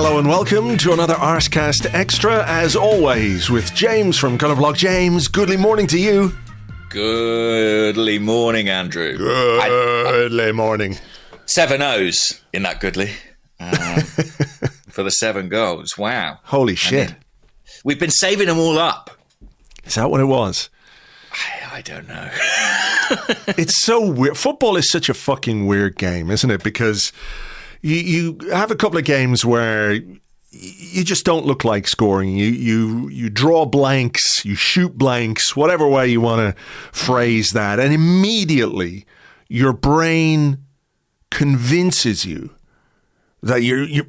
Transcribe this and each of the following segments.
Hello and welcome to another Arsecast Extra, as always, with James from Colourblog. James, goodly morning to you. Goodly morning, Andrew. Goodly morning. 7 O's in that goodly for the 7 goals. Wow. Holy shit. We've been saving them all up. Is that what it was? I don't know. It's so weird. Football is such a fucking weird game, isn't it? Because you have a couple of games where you just don't look like scoring. You draw blanks, you shoot blanks, whatever way you want to phrase that. And immediately your brain convinces you that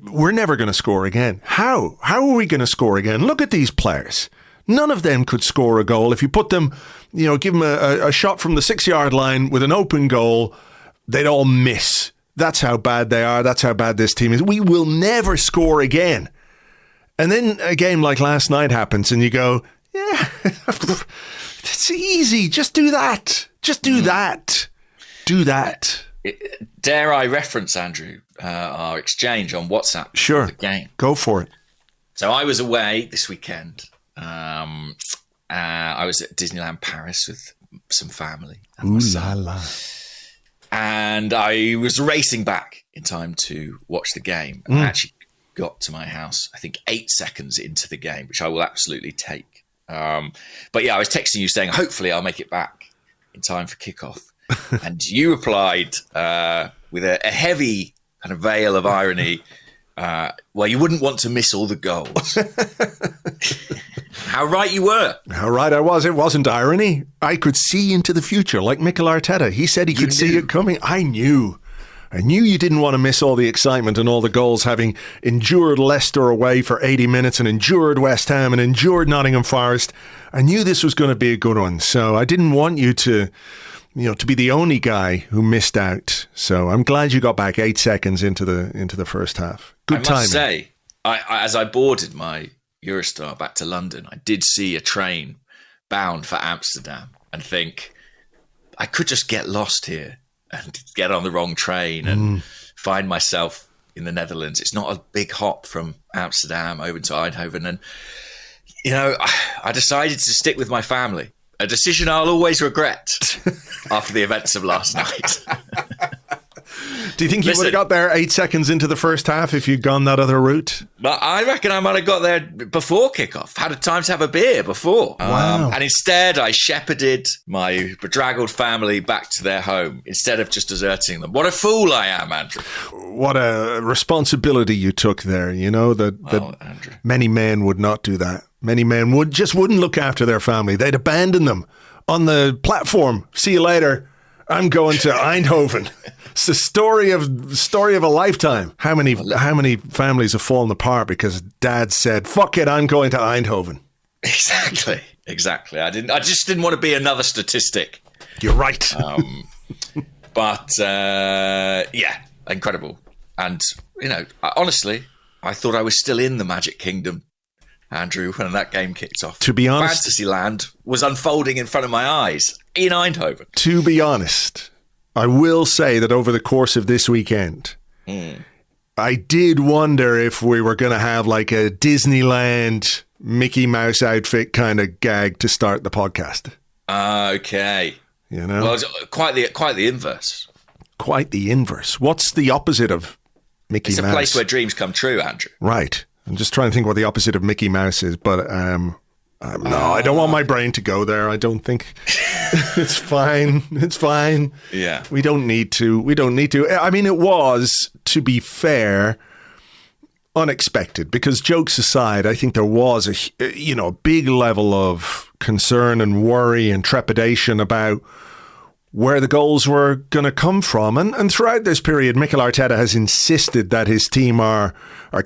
we're never going to score again. How? How are we going to score again? Look at these players. None of them could score a goal. If you put them, give them a shot from the 6-yard line with an open goal, they'd all miss. That's how bad they are. That's how bad this team is. We will never score again. And then a game like last night happens and you go, yeah, it's easy. Just do that. Just do that. Do that. Dare I reference, Andrew, our exchange on WhatsApp? Sure. The game. Go for it. So I was away this weekend. I was at Disneyland Paris with some family. Ooh la la. And I was racing back in time to watch the game. And I actually got to my house, I think 8 seconds into the game, which I will absolutely take. But yeah, I was texting you saying, hopefully I'll make it back in time for kickoff. And you replied with a heavy kind of veil of irony, well, you wouldn't want to miss all the goals. How right you were. How right I was. It wasn't irony. I could see into the future, like Mikel Arteta. He said he could see it coming. I knew you didn't want to miss all the excitement and all the goals, having endured Leicester away for 80 minutes and endured West Ham and endured Nottingham Forest. I knew this was going to be a good one. So I didn't want you to be the only guy who missed out. So I'm glad you got back 8 seconds into the first half. Good timing. I must say, as I boarded my Eurostar back to London, I did see a train bound for Amsterdam and think, I could just get lost here and get on the wrong train and find myself in the Netherlands. It's not a big hop from Amsterdam over to Eindhoven. And, I decided to stick with my family. A decision I'll always regret after the events of last night. Do you think you would have got there 8 seconds into the first half if you'd gone that other route? But I reckon I might have got there before kickoff. Had a time to have a beer before. Wow. And instead, I shepherded my bedraggled family back to their home instead of just deserting them. What a fool I am, Andrew. What a responsibility you took there. Andrew. Many men would not do that. Many men wouldn't look after their family. They'd abandon them on the platform. See you later. I'm going to Eindhoven. It's the story of a lifetime. How many families have fallen apart because dad said, "Fuck it, I'm going to Eindhoven." Exactly. I just didn't want to be another statistic. You're right. But incredible. And honestly, I thought I was still in the Magic Kingdom, Andrew, when that game kicked off. To be honest, Fantasyland was unfolding in front of my eyes in Eindhoven. To be honest, I will say that over the course of this weekend, I did wonder if we were going to have like a Disneyland Mickey Mouse outfit kind of gag to start the podcast. Okay. Well, it's quite the inverse. Quite the inverse. What's the opposite of Mickey Mouse? It's a place where dreams come true, Andrew. Right. I'm just trying to think what the opposite of Mickey Mouse is, but no, I don't want my brain to go there. I don't think it's fine. It's fine. Yeah. We don't need to. I mean, it was, to be fair, unexpected, because jokes aside, I think there was a big level of concern and worry and trepidation about where the goals were going to come from. And throughout this period, Mikel Arteta has insisted that his team are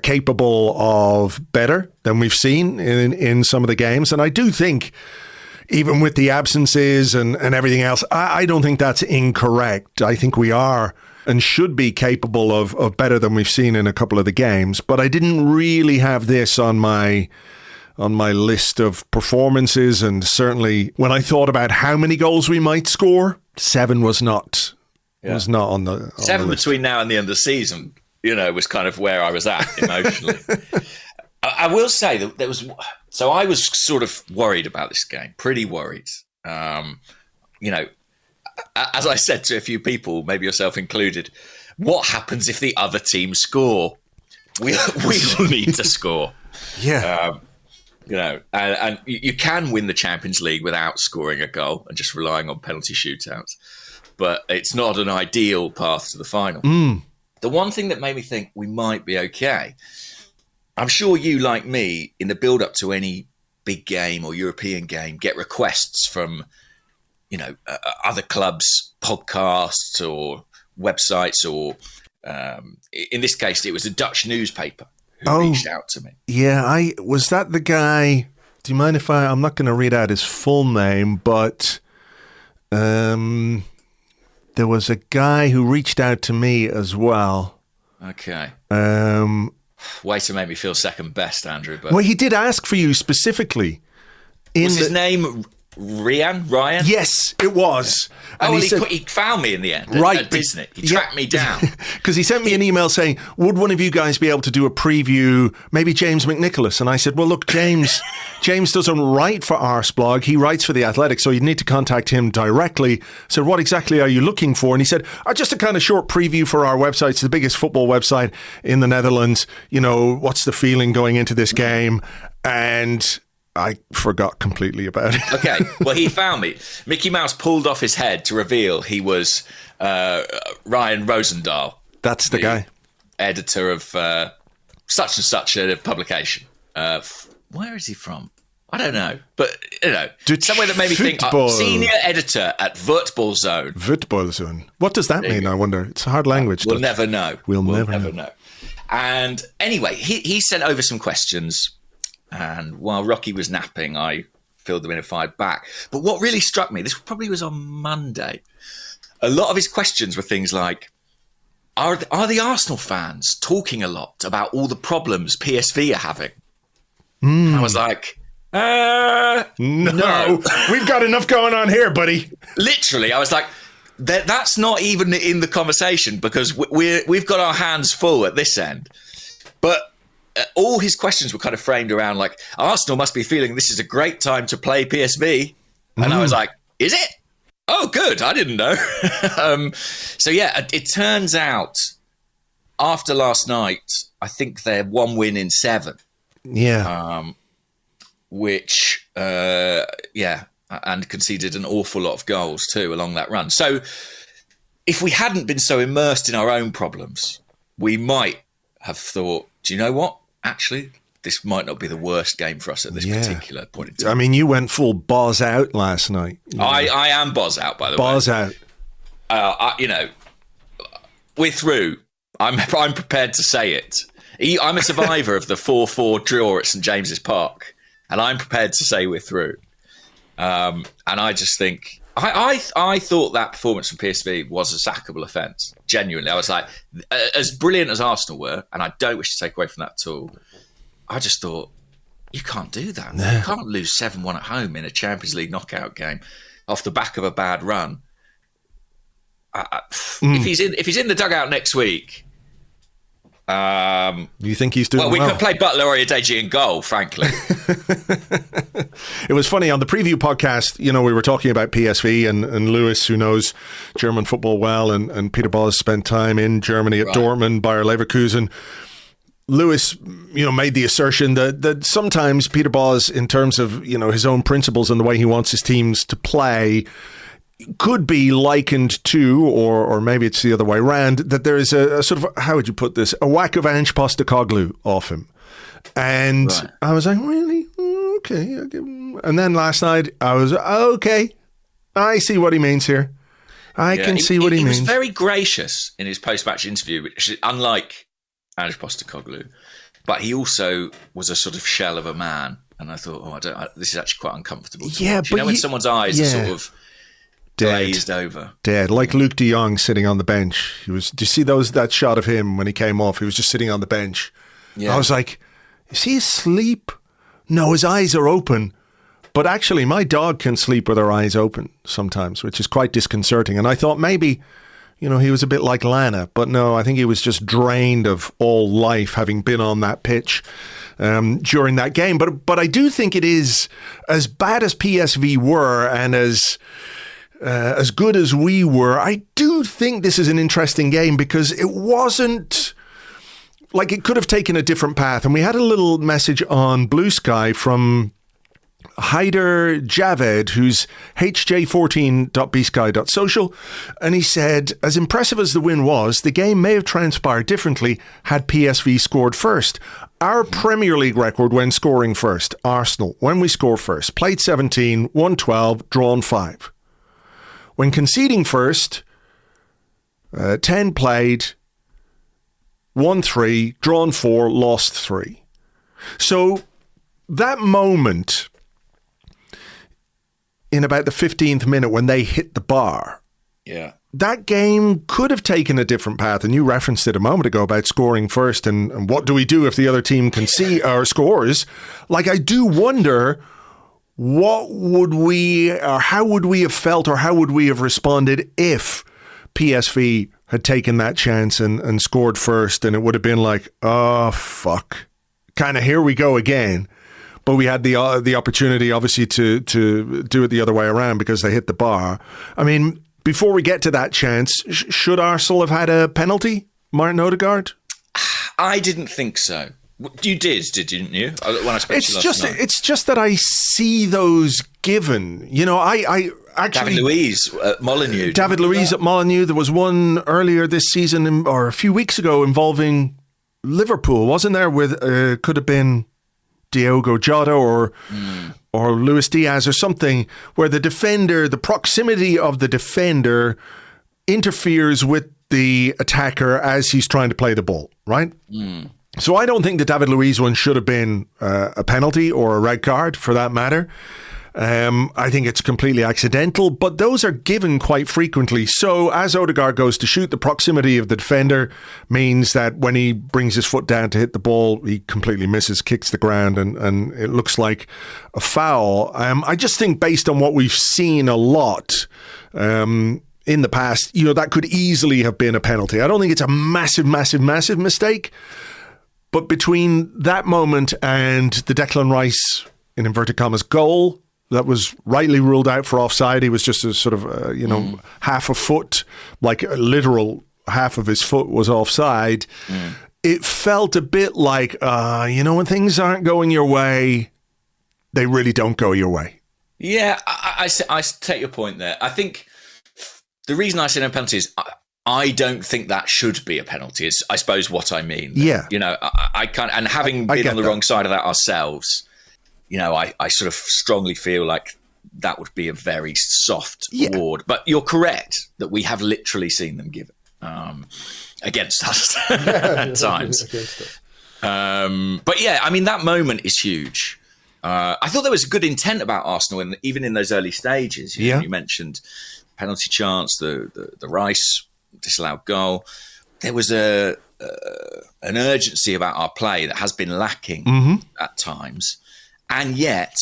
capable of better than we've seen in some of the games. And I do think, even with the absences and everything else, I don't think that's incorrect. I think we are and should be capable of better than we've seen in a couple of the games. But I didn't really have this on my list of performances. And certainly when I thought about how many goals we might score, 7 was not on the 7 list. Between now and the end of the season was kind of where I was at emotionally. I will say that there was. So I was sort of worried about this game, pretty worried. As I said to a few people, maybe yourself included, what happens if the other team score? We all need to score. Yeah. And you can win the Champions League without scoring a goal and just relying on penalty shootouts. But it's not an ideal path to the final. The one thing that made me think we might be okay, I'm sure you, like me, in the build-up to any big game or European game, get requests from, other clubs, podcasts or websites, or in this case, it was a Dutch newspaper who reached out to me. Yeah, was that the guy? Do you mind if I'm not going to read out his full name, but there was a guy who reached out to me as well. Okay. Way to make me feel second best, Andrew. But well, he did ask for you specifically. Was his name Ryan? Yes, it was. And he found me in the end at Disney. He tracked me down. Because he sent me an email saying, would one of you guys be able to do a preview, maybe James McNicholas? And I said, well, look, James doesn't write for Arseblog. He writes for The Athletic, so you'd need to contact him directly. I said, what exactly are you looking for? And he said, just a kind of short preview for our website. It's the biggest football website in the Netherlands. What's the feeling going into this game? And I forgot completely about it. Okay, well, he found me. Mickey Mouse pulled off his head to reveal he was Ryan Rosendahl. That's the guy. Editor of such and such a publication. Where is he from? I don't know. But, somewhere that made me think, senior editor at Voetbalzone. Voetbalzone. What does that mean, I wonder? It's a hard language. We'll never know. We'll never know. And anyway, he sent over some questions. And while Rocky was napping, I filled them in and fired back. But what really struck me, this probably was on Monday, a lot of his questions were things like, are the Arsenal fans talking a lot about all the problems PSV are having? And I was like, no. We've got enough going on here, buddy. Literally, I was like, that's not even in the conversation because we've got our hands full at this end. But all his questions were kind of framed around like, Arsenal must be feeling this is a great time to play PSV. And I was like, is it? Oh, good. I didn't know. So, yeah, it turns out after last night, I think they're 1 win in 7. Yeah. Which, and conceded an awful lot of goals too along that run. So if we hadn't been so immersed in our own problems, we might have thought, do you know what? Actually, this might not be the worst game for us at this particular point in time. I mean, you went full Boz out last night. I am Boz out, by the way. Boz out. We're through. I'm prepared to say it. I'm a survivor of the 4-4 draw at St James's Park, and I'm prepared to say we're through. And I just think I thought that performance from PSV was a sackable offence. Genuinely, I was like, as brilliant as Arsenal were, and I don't wish to take away from that at all. I just thought, you can't do that. No. You can't lose 7-1 at home in a Champions League knockout game off the back of a bad run. If he's in the dugout next week, you think he's doing well? We could play Butler-Oyedeji in goal, frankly. It was funny on the preview podcast. We were talking about PSV and Lewis, who knows German football well, and Peter Bosz spent time in Germany at Dortmund, Bayer Leverkusen. Lewis, made the assertion that sometimes Peter Bosz, in terms of his own principles and the way he wants his teams to play, could be likened to, or maybe it's the other way around, that there is a sort of, how would you put this, a whack of Ange Postecoglou off him. And I was like, really? Okay. And then last night, I was, okay, I see what he means here. I can see what he means. He was very gracious in his post-match interview, which is unlike Ange Postecoglou, but he also was a sort of shell of a man. And I thought, this is actually quite uncomfortable to watch. When someone's eyes are sort of glazed over. Dead. Like Luke de Jong sitting on the bench. Do you see that shot of him when he came off? He was just sitting on the bench. Yeah. I was like, is he asleep? No, his eyes are open. But actually, my dog can sleep with her eyes open sometimes, which is quite disconcerting. And I thought maybe you know, he was a bit like Lana. But no, I think he was just drained of all life, having been on that pitch during that game. But I do think it is, as bad as PSV were and as good as we were, I do think this is an interesting game because it wasn't like it could have taken a different path. And we had a little message on Blue Sky from Haider Javed, who's hj14.bsky.social, and he said, as impressive as the win was, the game may have transpired differently had PSV scored first. Our Premier League record when scoring first, Arsenal, when we score first, played 17, won 12, drawn 5. When conceding first, 10 played, won 3, drawn 4, lost 3. So that moment in about the 15th minute when they hit the bar, that game could have taken a different path. And you referenced it a moment ago about scoring first and what do we do if the other team can see our scores? Like, I do wonder, what would we, or how would we have felt, or how would we have responded if PSV had taken that chance and scored first, and it would have been like, oh, fuck. Kind of, here we go again. But we had the opportunity, obviously, to do it the other way around because they hit the bar. I mean, before we get to that chance, should Arsenal have had a penalty, Martin Odegaard? I didn't think so. You didn't you? When I spoke to you last night. It's just that I see those given. You know, I actually... David Luiz at Molineux. David Luiz at Molineux. There was one earlier this season, or a few weeks ago, involving Liverpool, wasn't there? With could have been Diogo Jota or Luis Diaz or something, where the proximity of the defender interferes with the attacker as he's trying to play the ball, right? So I don't think the David Luiz one should have been a penalty or a red card for that matter. I think it's completely accidental, but those are given quite frequently. So as Odegaard goes to shoot, the proximity of the defender means that when he brings his foot down to hit the ball, he completely misses, kicks the ground, and it looks like a foul. I just think based on what we've seen a lot in the past, you know, that could easily have been a penalty. I don't think it's a massive mistake, but between that moment and the Declan Rice, in inverted commas, goal, that was rightly ruled out for offside. He was just a sort of, half a foot, like a literal half of his foot was offside. It felt a bit like, when things aren't going your way, they really don't go your way. Yeah, I take your point there. I think the reason I say no penalty is I don't think that should be a penalty, is I suppose what I mean. Yeah. You know, I can't, and having been on the wrong side of that ourselves, you know, I sort of strongly feel like that would be a very soft award. But you're correct that we have literally seen them give it against us at times. But yeah, I mean, that moment is huge. I thought there was a good intent about Arsenal, even in those early stages. You mentioned penalty chance, the Rice disallowed goal. There was an urgency about our play that has been lacking at times. And yet,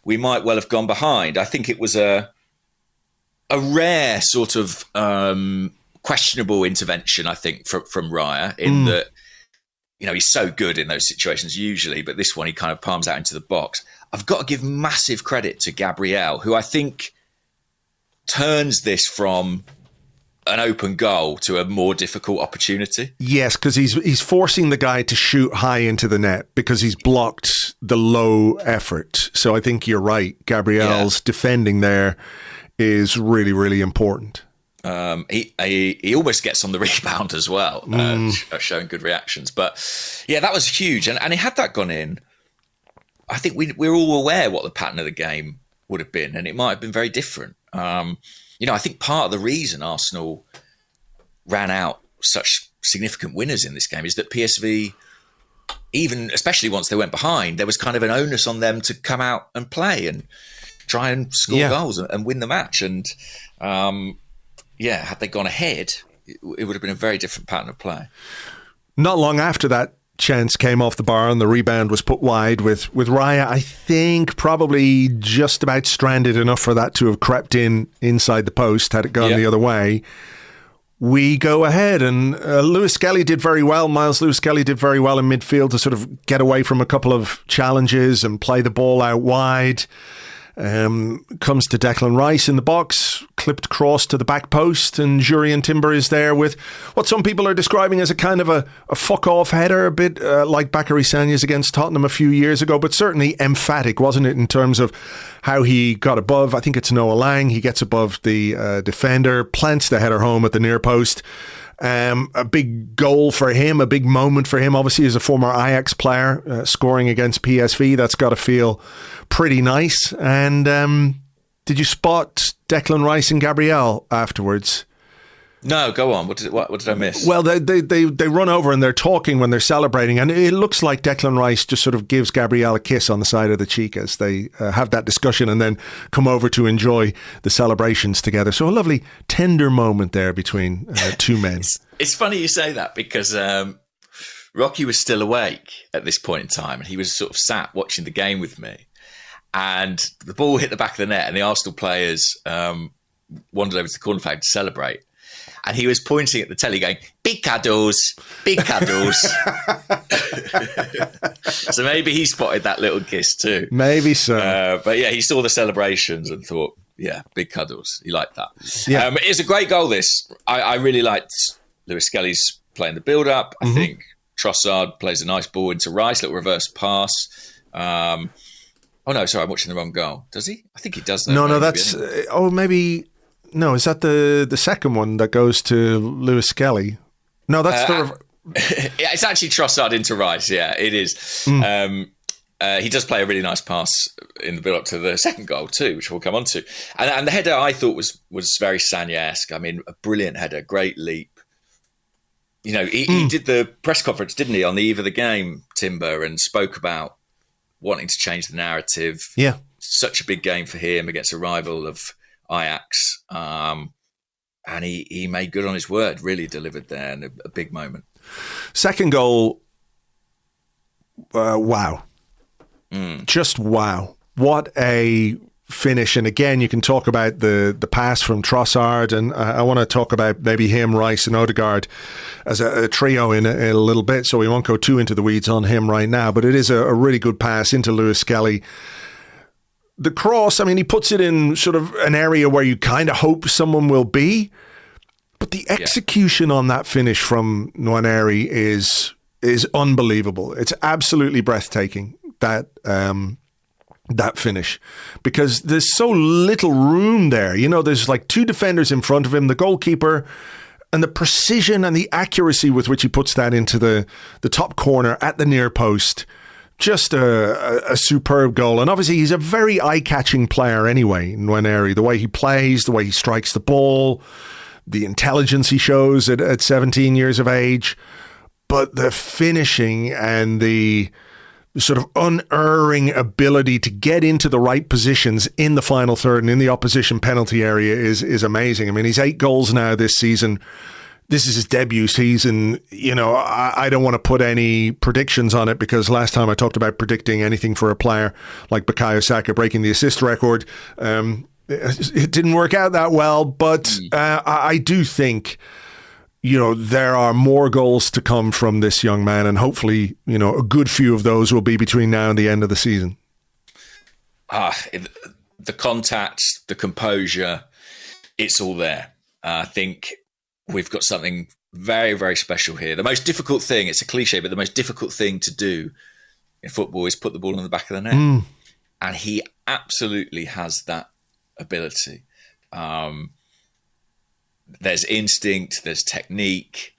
we might well have gone behind. I think it was a rare sort of questionable intervention, I think, from Raya, in that, you know, he's so good in those situations usually, but this one he kind of palms out into the box. I've got to give massive credit to Gabriel, who I think turns this from an open goal to a more difficult opportunity. Yes, because he's forcing the guy to shoot high into the net because he's blocked the low effort. So I think you're right. Gabriel's defending there is really, really important. He almost gets on the rebound as well, showing good reactions. But yeah, that was huge. And he had that gone in, I think we're all aware what the pattern of the game would have been, and it might have been very different. You know, I think part of the reason Arsenal ran out such significant winners in this game is that PSV, especially once they went behind, there was kind of an onus on them to come out and play and try and score goals and win the match. And had they gone ahead, it would have been a very different pattern of play. Not long after that chance came off the bar and the rebound was put wide with Raya, I think probably just about stranded enough for that to have crept inside the post had it gone the other way. we go ahead, and Lewis-Skelly did very well. Myles Lewis-Skelly did very well in midfield to sort of get away from a couple of challenges and play the ball out wide. Comes to Declan Rice in the box, clipped cross to the back post, and Jurrien Timber is there with what some people are describing as a kind of a fuck-off header, a bit like Bakary Sagna's against Tottenham a few years ago, but certainly emphatic, wasn't it, in terms of how he got above, I think it's Noah Lang, he gets above the defender, plants the header home at the near post. A big goal for him, a big moment for him. Obviously, as a former Ajax player, scoring against PSV, that's got to feel pretty nice. And did you spot Declan Rice and Gabriel afterwards? No, go on. What did I miss? Well, they run over and they're talking when they're celebrating, and it looks like Declan Rice just sort of gives Gabriel a kiss on the side of the cheek as they have that discussion and then come over to enjoy the celebrations together. So a lovely, tender moment there between two men. It's funny you say that because Rocky was still awake at this point in time, and he was sort of sat watching the game with me, and the ball hit the back of the net, and the Arsenal players wandered over to the corner flag to celebrate. And he was pointing at the telly going, big cuddles, big cuddles. So maybe he spotted that little kiss too. Maybe so. But yeah, he saw the celebrations and thought, yeah, big cuddles. He liked that. Yeah. It's a great goal, this. I really liked Lewis-Skelly's playing the build-up. I think Trossard plays a nice ball into Rice, little reverse pass. Oh, no, sorry, I'm watching the wrong goal. Does he? I think he does. No, that's... maybe... No, is that the second one that goes to Lewis-Skelly? No, that's it's actually Trossard into Rice. Yeah, it is. He does play a really nice pass in the build-up to the second goal too, which we'll come on to. And the header I thought was very Sagna-esque. I mean, a brilliant header, great leap. You know, he did the press conference, didn't he, on the eve of the game, Timber, and spoke about wanting to change the narrative. Yeah. Such a big game for him against a rival of Ajax, and he made good on his word, really delivered there, and a big moment. Second goal, wow. Just wow. What a finish. And again, you can talk about the pass from Trossard, and I want to talk about maybe him, Rice and Odegaard as a trio in a little bit, so we won't go too into the weeds on him right now, but it is a really good pass into Lewis-Skelly. The cross, I mean, he puts it in sort of an area where you kind of hope someone will be, but the execution on that finish from Nwaneri is unbelievable. It's absolutely breathtaking, that finish, because there's so little room there. You know, there's like two defenders in front of him, the goalkeeper, and the precision and the accuracy with which he puts that into the top corner at the near post. Just a superb goal. And obviously he's a very eye-catching player anyway, Nwaneri. The way he plays, the way he strikes the ball, the intelligence he shows at 17 years of age. But the finishing and the sort of unerring ability to get into the right positions in the final third and in the opposition penalty area is amazing. I mean, he's 8 goals now this season. This is his debut season. You know, I don't want to put any predictions on it, because last time I talked about predicting anything for a player like Bukayo Saka breaking the assist record, it didn't work out that well. But I do think, you know, there are more goals to come from this young man, and hopefully, you know, a good few of those will be between now and the end of the season. The contact, the composure, it's all there. I think we've got something very, very special here. The most difficult thing, it's a cliche, but the most difficult thing to do in football is put the ball on the back of the net. And he absolutely has that ability. There's instinct, there's technique,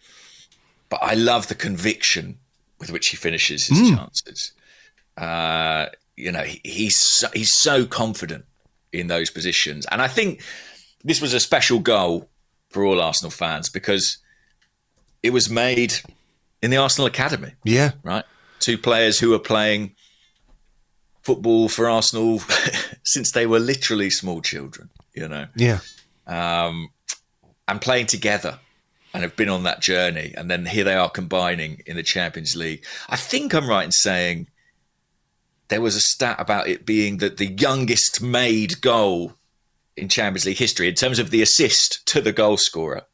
but I love the conviction with which he finishes his chances. You know, he's so confident in those positions. And I think this was a special goal for all Arsenal fans, because it was made in the Arsenal Academy. Yeah. Right? 2 players who were playing football for Arsenal since they were literally small children, you know? Yeah. And playing together, and have been on that journey. And then here they are combining in the Champions League. I think I'm right in saying there was a stat about it being that the youngest made goal in Champions League history in terms of the assist to the goal scorer.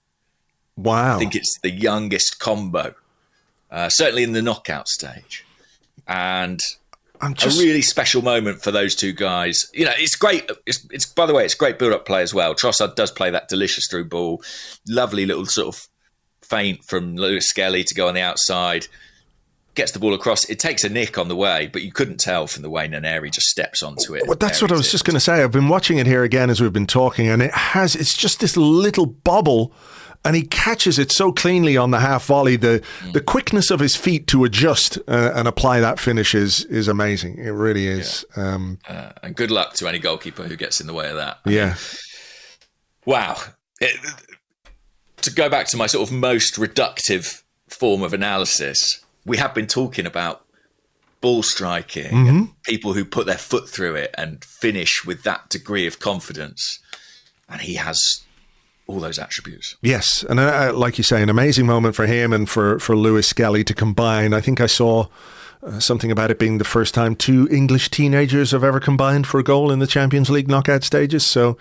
Wow. I think it's the youngest combo, certainly in the knockout stage. And a really special moment for those two guys. You know, it's great. It's by the way, it's great build-up play as well. Trossard does play that delicious through ball. Lovely little sort of feint from Lewis-Skelly to go on the outside. Gets the ball across. It takes a nick on the way, but you couldn't tell from the way Nwaneri just steps onto it. Well, that's what I was just going to say. I've been watching it here again as we've been talking, and it's just this little bobble, and he catches it so cleanly on the half volley. The quickness of his feet to adjust and apply that finish is amazing. It really is. Yeah. And good luck to any goalkeeper who gets in the way of that. Yeah. Wow. To go back to my sort of most reductive form of analysis, we have been talking about ball striking and people who put their foot through it and finish with that degree of confidence. And he has all those attributes. Yes. And like you say, an amazing moment for him and for Lewis-Skelly to combine. I think I saw something about it being the first time two English teenagers have ever combined for a goal in the Champions League knockout stages. So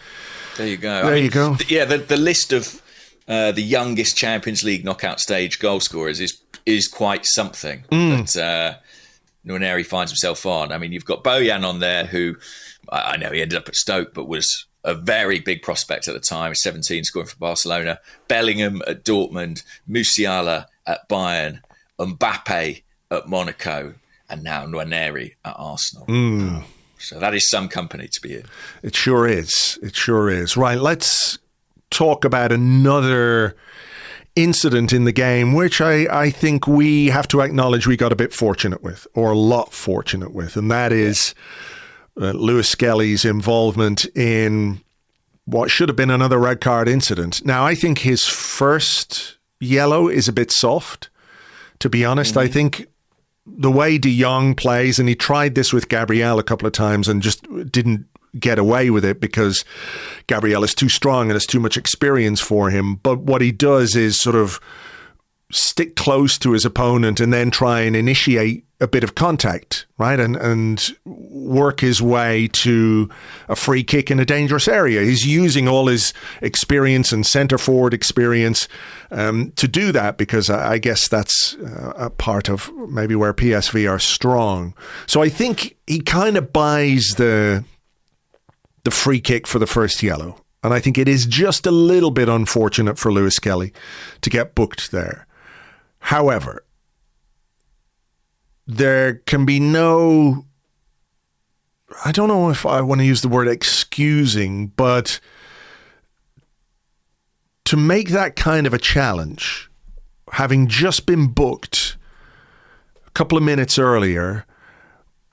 there you go. You go. Yeah, the list of the youngest Champions League knockout stage goal scorers is quite something that Nwaneri finds himself on. I mean, you've got Bojan on there, who I know he ended up at Stoke, but was a very big prospect at the time, 17, scoring for Barcelona. Bellingham at Dortmund, Musiala at Bayern, Mbappe at Monaco, and now Nwaneri at Arsenal. So that is some company to be in. It sure is. It sure is. Right, let's talk about another incident in the game, which I think we have to acknowledge we got a bit fortunate with, or a lot fortunate with, and that is Lewis-Skelly's involvement in what should have been another red card incident. Now, I think his first yellow is a bit soft, to be honest. I think the way De Jong plays, and he tried this with Gabriel a couple of times and just didn't get away with it because Gabriel is too strong and has too much experience for him. But what he does is sort of stick close to his opponent and then try and initiate a bit of contact, right? And work his way to a free kick in a dangerous area. He's using all his experience and centre forward experience to do that, because I guess that's a part of maybe where PSV are strong. So I think he kind of buys the free kick for the first yellow. And I think it is just a little bit unfortunate for Lewis-Skelly to get booked there. However, there can be no, I don't know if I want to use the word excusing, but to make that kind of a challenge, having just been booked a couple of minutes earlier,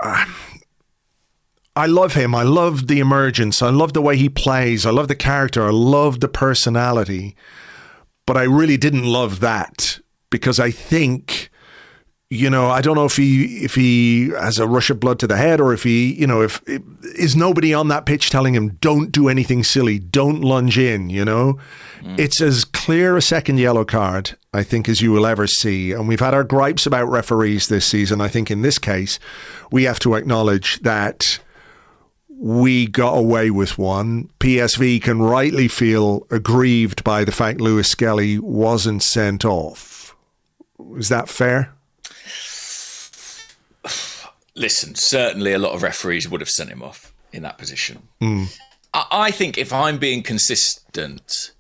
I love him. I love the emergence. I love the way he plays. I love the character. I love the personality. But I really didn't love that, because I think, you know, I don't know if he has a rush of blood to the head, or if he, you know, if is nobody on that pitch telling him, don't do anything silly, don't lunge in, you know? It's as clear a second yellow card, I think, as you will ever see. And we've had our gripes about referees this season. I think in this case, we have to acknowledge that we got away with one. PSV can rightly feel aggrieved by the fact Lewis-Skelly wasn't sent off. Is that fair? Listen, certainly a lot of referees would have sent him off in that position. I think if I'm being consistent,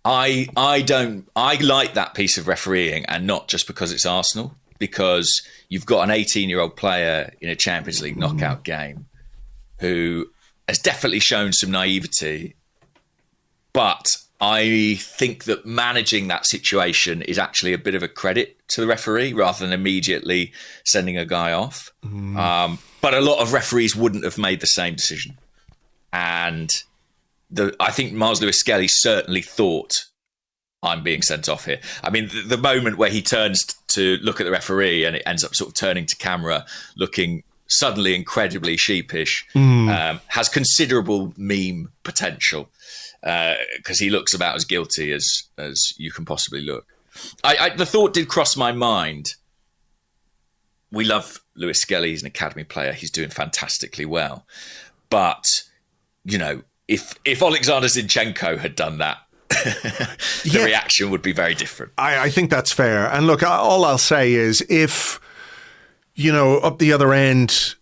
I like that piece of refereeing, and not just because it's Arsenal, because you've got an 18-year-old player in a Champions League knockout game who has definitely shown some naivety, but I think that managing that situation is actually a bit of a credit to the referee, rather than immediately sending a guy off. But a lot of referees wouldn't have made the same decision. And I think Myles Lewis-Skelly certainly thought, I'm being sent off here. I mean, the moment where he turns to look at the referee and it ends up sort of turning to camera, looking suddenly incredibly sheepish, has considerable meme potential, because he looks about as guilty as you can possibly look. The thought did cross my mind. We love Lewis-Skelly. He's an academy player. He's doing fantastically well. But, you know, if Alexander Zinchenko had done that, the reaction would be very different. I think that's fair. And look, all I'll say is if, up the other end,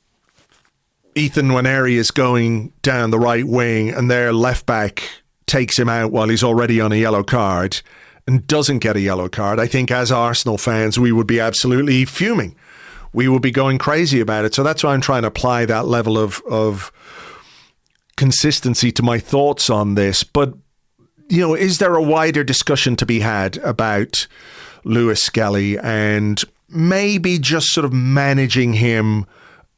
Ethan Nwaneri is going down the right wing and their left back takes him out while he's already on a yellow card and doesn't get a yellow card, I think as Arsenal fans, we would be absolutely fuming. We would be going crazy about it. So that's why I'm trying to apply that level of consistency to my thoughts on this. But is there a wider discussion to be had about Lewis-Skelly and maybe just sort of managing him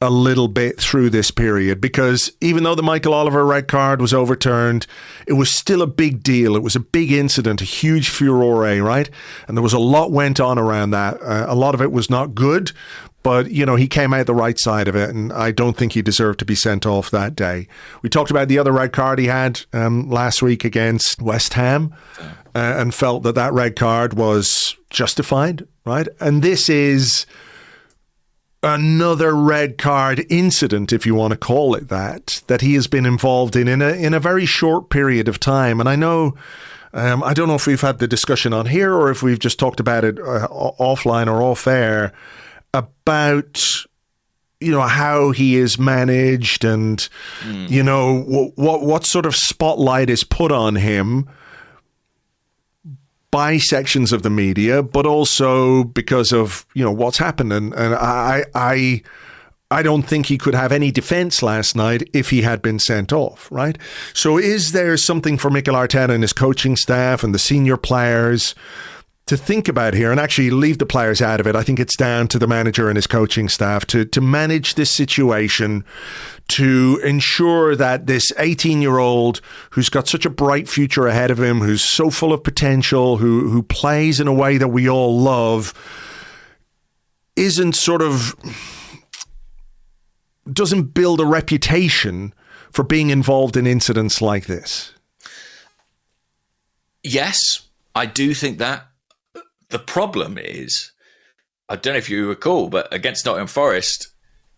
a little bit through this period? Because even though the Michael Oliver red card was overturned, it was still a big deal. It was a big incident, a huge furore, right? And there was a lot went on around that. A lot of it was not good, but, he came out the right side of it, and I don't think he deserved to be sent off that day. We talked about the other red card he had last week against West Ham and felt that red card was justified, right? And this is another red card incident, if you want to call it that he has been involved in a very short period of time. And I know, I don't know if we've had the discussion on here or if we've just talked about it offline or off air, about how he is managed and what sort of spotlight is put on him by sections of the media, but also because of what's happened. And I don't think he could have any defense last night if he had been sent off, right? So is there something for Mikel Arteta and his coaching staff and the senior players to think about here, and actually leave the players out of it? I think it's down to the manager and his coaching staff to manage this situation, to ensure that this 18-year-old who's got such a bright future ahead of him, who's so full of potential, who plays in a way that we all love, doesn't build a reputation for being involved in incidents like this. Yes, I do think that. The problem is, I don't know if you recall, but against Nottingham Forest,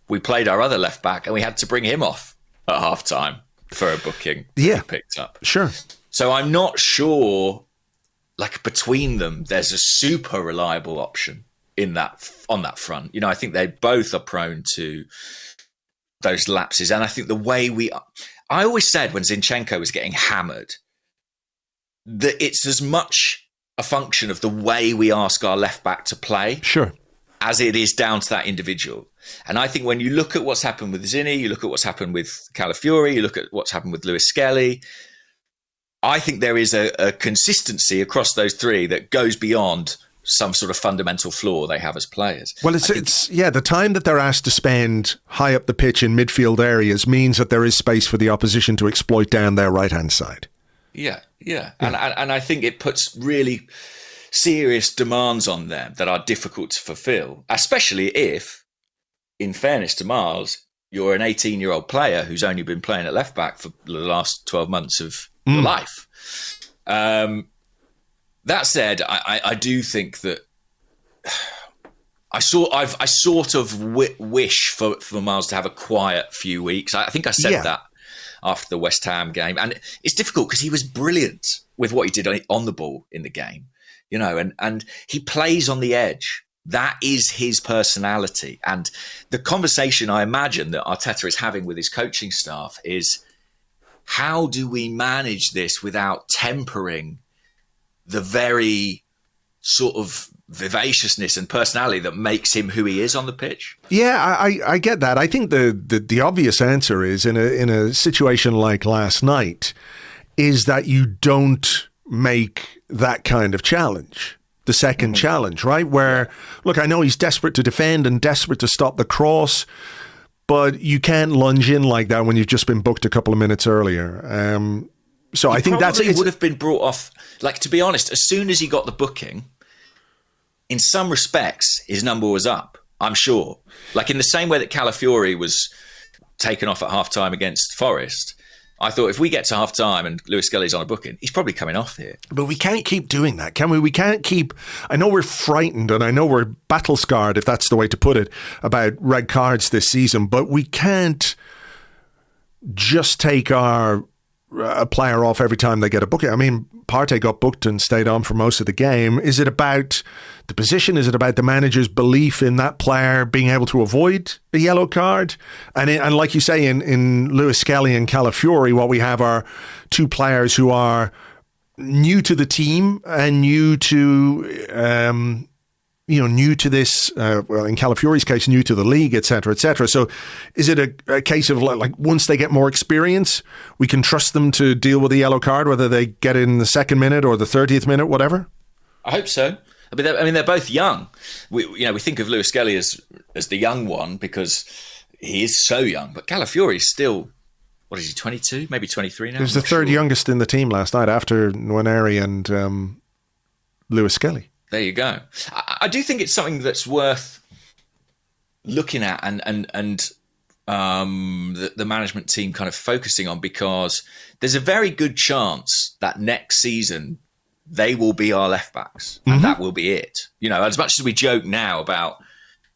we played our other left back and we had to bring him off at half time for a booking that we picked up. Sure. So I'm not sure, between them, there's a super reliable option on that front. I think they both are prone to those lapses. And I think the way I always said when Zinchenko was getting hammered, that it's as much a function of the way we ask our left back to play, sure, as it is down to that individual. And I think when you look at what's happened with Zinni, you look at what's happened with Calafiori, you look at what's happened with Lewis-Skelly, I think there is a consistency across those three that goes beyond some sort of fundamental flaw they have as players. Well, it's the time that they're asked to spend high up the pitch in midfield areas means that there is space for the opposition to exploit down their right-hand side. Yeah. And I think it puts really serious demands on them that are difficult to fulfill, especially if, in fairness to Myles, you're an 18-year-old player who's only been playing at left back for the last 12 months of your life. That said, I do think that I sort of wish for Myles to have a quiet few weeks. I think I said that after the West Ham game. And it's difficult because he was brilliant with what he did on the ball in the game, and he plays on the edge. That is his personality. And the conversation I imagine that Arteta is having with his coaching staff is, how do we manage this without tempering the very sort of vivaciousness and personality that makes him who he is on the pitch? Yeah, I get that. I think the obvious answer is in a situation like last night is that you don't make that kind of challenge the second challenge, right? Where, look, I know he's desperate to defend and desperate to stop the cross, but you can't lunge in like that when you've just been booked a couple of minutes earlier. So I think it would have been brought off. To be honest, as soon as he got the booking, in some respects, his number was up, I'm sure. In the same way that Calafiori was taken off at half-time against Forest, I thought if we get to half-time and Lewis-Skelly's on a booking, he's probably coming off here. But we can't keep doing that, can we? We can't keep... I know we're frightened and I know we're battle-scarred, if that's the way to put it, about red cards this season, but we can't just take our a player off every time they get a booking. I mean, Partey got booked and stayed on for most of the game. Is it about the position? Is it about the manager's belief in that player being able to avoid a yellow card? And like you say, in Lewis-Skelly and Calafiori, what we have are two players who are new to the team and new to new to this, well, in Calafiori's case, new to the league, et cetera, et cetera. So is it a case of like once they get more experience, we can trust them to deal with the yellow card, whether they get it in the second minute or the 30th minute, whatever? I hope so. I mean, they're both young. We think of Lewis-Skelly as the young one because he is so young, but Calafiori is still, what is he, 22, maybe 23 now? He was the third youngest in the team last night after Nwaneri and Lewis-Skelly. There you go. I do think it's something that's worth looking at and the management team kind of focusing on, because there's a very good chance that next season they will be our left backs and that will be it. As much as we joke now about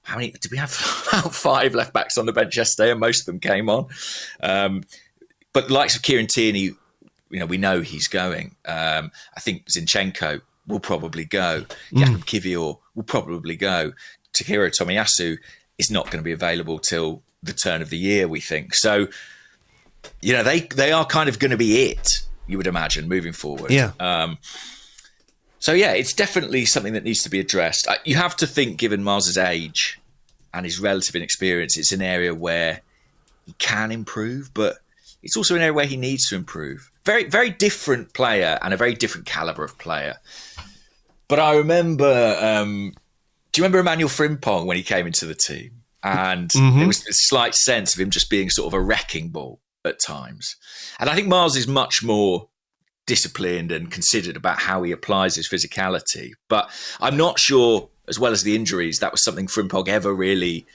how many, did we have about 5 left backs on the bench yesterday and most of them came on. But the likes of Kieran Tierney, we know he's going. I think Zinchenko will probably go. Jakub Kivior will probably go. Takehiro Tomiyasu is not going to be available till the turn of the year, we think. So, they are kind of going to be it, you would imagine, moving forward. Yeah. It's definitely something that needs to be addressed. You have to think, given Myles' age and his relative inexperience, it's an area where he can improve, but it's also an area where he needs to improve. Very, very different player and a very different calibre of player. But I remember, do you remember Emmanuel Frimpong when he came into the team? And there was this slight sense of him just being sort of a wrecking ball at times. And I think Myles is much more disciplined and considered about how he applies his physicality. But I'm not sure, as well as the injuries, that was something Frimpong ever really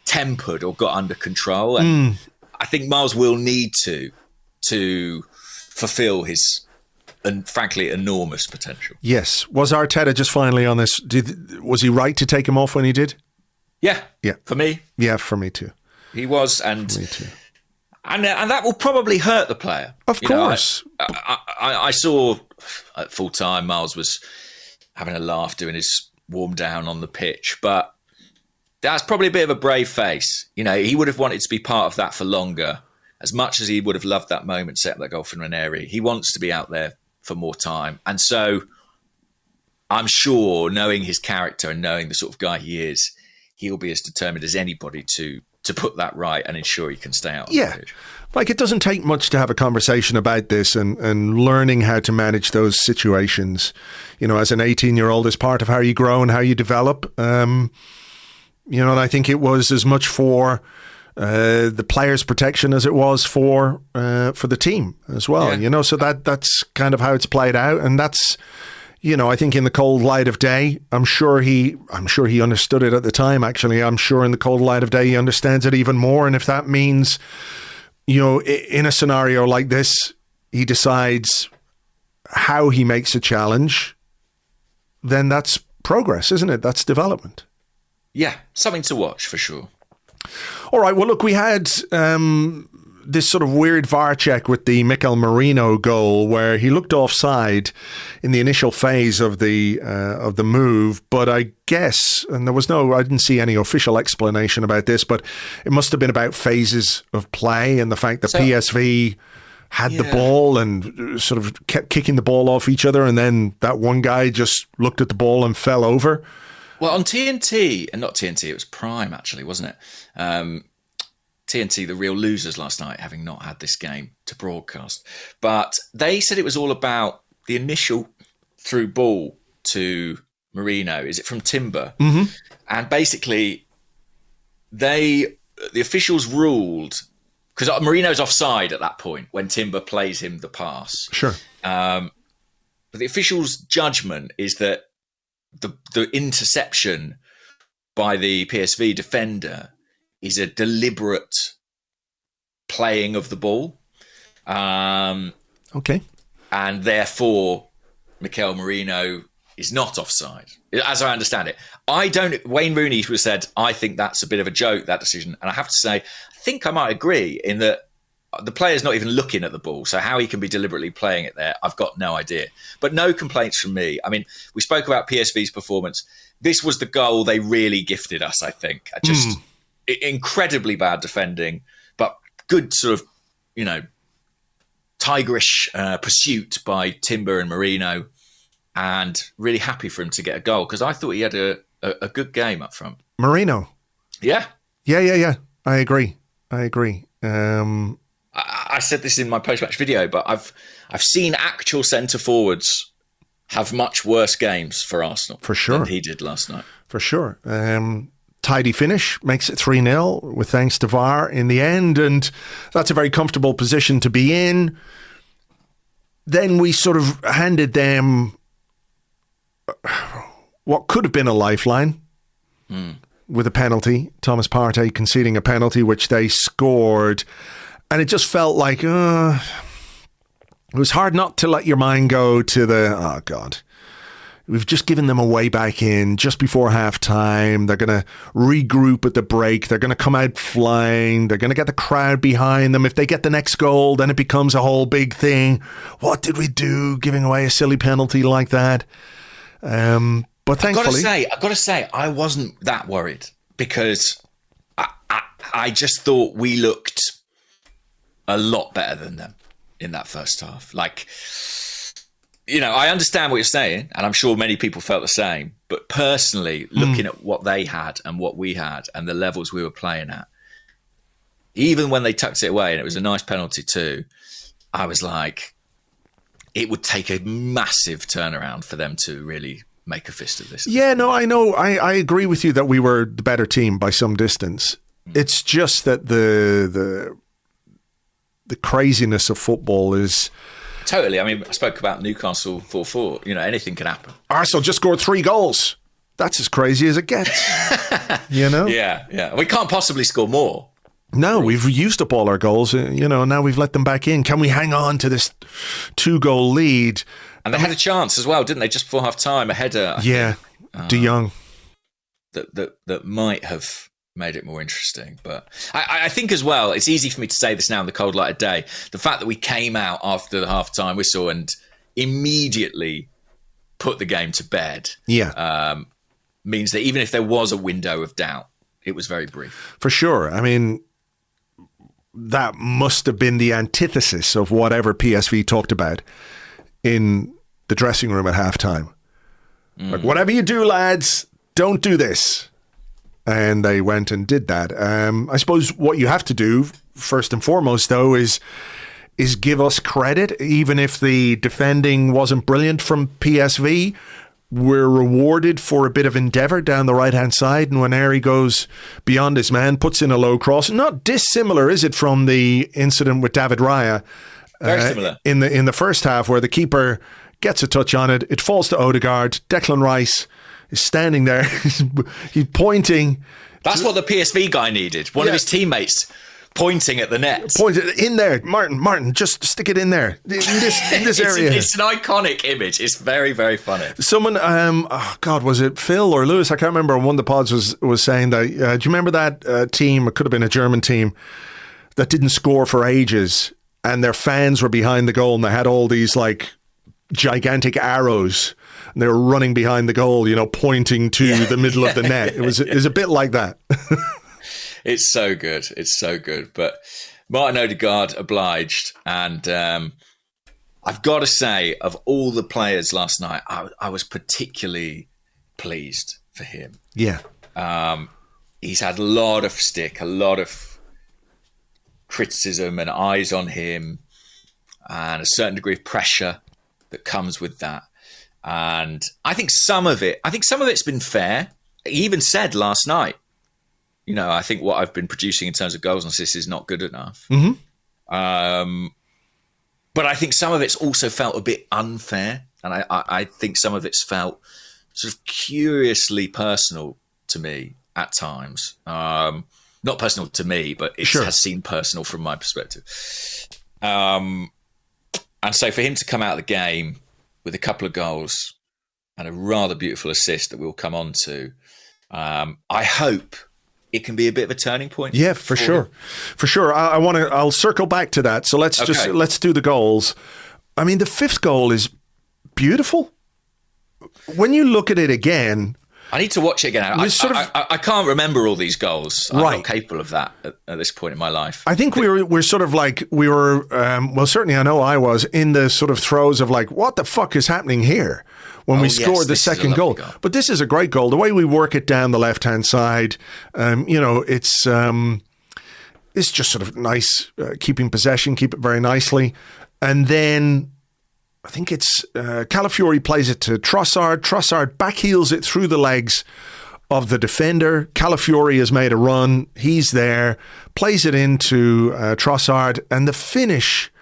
tempered or got under control. And I think Myles will need to fulfill his, and frankly, enormous potential. Yes. Was Arteta just finally on this? Was he right to take him off when he did? Yeah. Yeah. For me. Yeah, for me too. He was, and for me too. And that will probably hurt the player. Of course. I saw at full time Myles was having a laugh doing his warm down on the pitch, but that's probably a bit of a brave face. He would have wanted to be part of that for longer. As much as he would have loved that moment, set up that goal for Nwaneri, he wants to be out there for more time. And so I'm sure, knowing his character and knowing the sort of guy he is, he'll be as determined as anybody to put that right and ensure he can stay out on the pitch. Like, it doesn't take much to have a conversation about this and learning how to manage those situations, as an 18-year-old, is part of how you grow and how you develop. And I think it was as much for the players' protection as it was for the team as well. Yeah. So that's kind of how it's played out, and that's, I think in the cold light of day, I'm sure he understood it at the time. Actually, I'm sure in the cold light of day he understands it even more. And if that means, in a scenario like this, he decides how he makes a challenge, then that's progress, isn't it? That's development. Yeah, something to watch for sure. All right. Well, look, we had this sort of weird VAR check with the Mikel Merino goal, where he looked offside in the initial phase of the move. But I guess, and I didn't see any official explanation about this, but it must have been about phases of play and the fact that PSV had the ball and sort of kept kicking the ball off each other, and then that one guy just looked at the ball and fell over. Well, on TNT, and not TNT, it was Prime actually, wasn't it? TNT, the real losers last night, having not had this game to broadcast. But they said it was all about the initial through ball to Merino. Is it from Timber? Mm-hmm. And basically, the officials ruled, because Merino's offside at that point when Timber plays him the pass. Sure. But the officials' judgment is that the interception by the PSV defender is a deliberate playing of the ball. Okay. And therefore, Mikel Merino is not offside, as I understand it. Wayne Rooney said, I think that's a bit of a joke, that decision. And I have to say, I think I might agree in that the player's not even looking at the ball. So how he can be deliberately playing it there, I've got no idea. But no complaints from me. I mean, we spoke about PSV's performance. This was the goal they really gifted us, I think. Just incredibly bad defending, but good sort of, tigerish pursuit by Timber and Merino, and really happy for him to get a goal because I thought he had a good game up front. Merino? Yeah. Yeah. I agree. I said this in my post-match video, but I've seen actual centre forwards have much worse games for Arsenal than he did last night. For sure. Tidy finish, makes it 3-0 with thanks to VAR in the end, and that's a very comfortable position to be in. Then we sort of handed them what could have been a lifeline with a penalty. Thomas Partey conceding a penalty, which they scored. And it just felt like it was hard not to let your mind go to oh God, we've just given them a way back in just before half-time. They're going to regroup at the break. They're going to come out flying. They're going to get the crowd behind them. If they get the next goal, then it becomes a whole big thing. What did we do giving away a silly penalty like that? But thankfully... I've got to say, I wasn't that worried because I just thought we looked a lot better than them in that first half. Like, I understand what you're saying, and I'm sure many people felt the same. But personally, looking at what they had and what we had and the levels we were playing at, even when they tucked it away, and it was a nice penalty too, I was like, it would take a massive turnaround for them to really make a fist of this. Yeah, no, I know. I agree with you that we were the better team by some distance. It's just that the craziness of football is... Totally. I mean, I spoke about Newcastle 4-4. Anything can happen. Arsenal just scored 3 goals. That's as crazy as it gets. Yeah. We can't possibly score more. No, we've used up all our goals, now we've let them back in. Can we hang on to this 2-goal lead? And they had a chance as well, didn't they? Just before half-time, a header. De Jong. That might have made it more interesting. But I think as well, it's easy for me to say this now in the cold light of day. The fact that we came out after the half-time whistle and immediately put the game to bed means that even if there was a window of doubt, it was very brief. For sure. I mean, that must have been the antithesis of whatever PSV talked about in the dressing room at halftime. Like, whatever you do, lads, don't do this. And they went and did that. I suppose what you have to do, first and foremost, though, is give us credit. Even if the defending wasn't brilliant from PSV, we're rewarded for a bit of endeavour down the right-hand side. And Nwaneri goes beyond his man, puts in a low cross. Not dissimilar, is it, from the incident with David Raya? Very similar. In the first half, where the keeper gets a touch on it. It falls to Odegaard. Declan Rice is standing there. He's pointing. That's what the PSV guy needed. One of his teammates pointing at the net. Point it in there. Martin, just stick it in there. In this area. It's an iconic image. It's very, very funny. Someone, was it Phil or Lewis? I can't remember. One of the pods was saying that, do you remember that team, it could have been a German team, that didn't score for ages, and their fans were behind the goal, and they had all these like gigantic arrows, and they were running behind the goal, pointing to the middle of the net. It was a bit like that. It's so good. It's so good. But Martin Odegaard obliged. And I've got to say, of all the players last night, I was particularly pleased for him. Yeah. He's had a lot of stick, a lot of criticism and eyes on him, and a certain degree of pressure that comes with that. And I think some of it's been fair. He even said last night, I think what I've been producing in terms of goals and assists is not good enough. Mm-hmm. But I think some of it's also felt a bit unfair. And I think some of it's felt sort of curiously personal to me at times. Not personal to me, but it has seemed personal from my perspective. And so for him to come out of the game with a couple of goals and a rather beautiful assist that we'll come on to, I hope it can be a bit of a turning point. Yeah, for sure. For sure. I'll circle back to that. So let's do the goals. I mean, the fifth goal is beautiful. When you look at it again, I need to watch it again. I can't remember all these goals. I'm not capable of that at this point in my life. I think we're sort of like, well, certainly I know I was in the sort of throes of like, what the fuck is happening here when we scored the second goal. But this is a great goal. The way we work it down the left-hand side, it's just sort of nice, keeping possession, keep it very nicely. And then I think it's Calafiori plays it to Trossard. Trossard backheels it through the legs of the defender. Calafiori has made a run. He's there, plays it into Trossard. And the finish,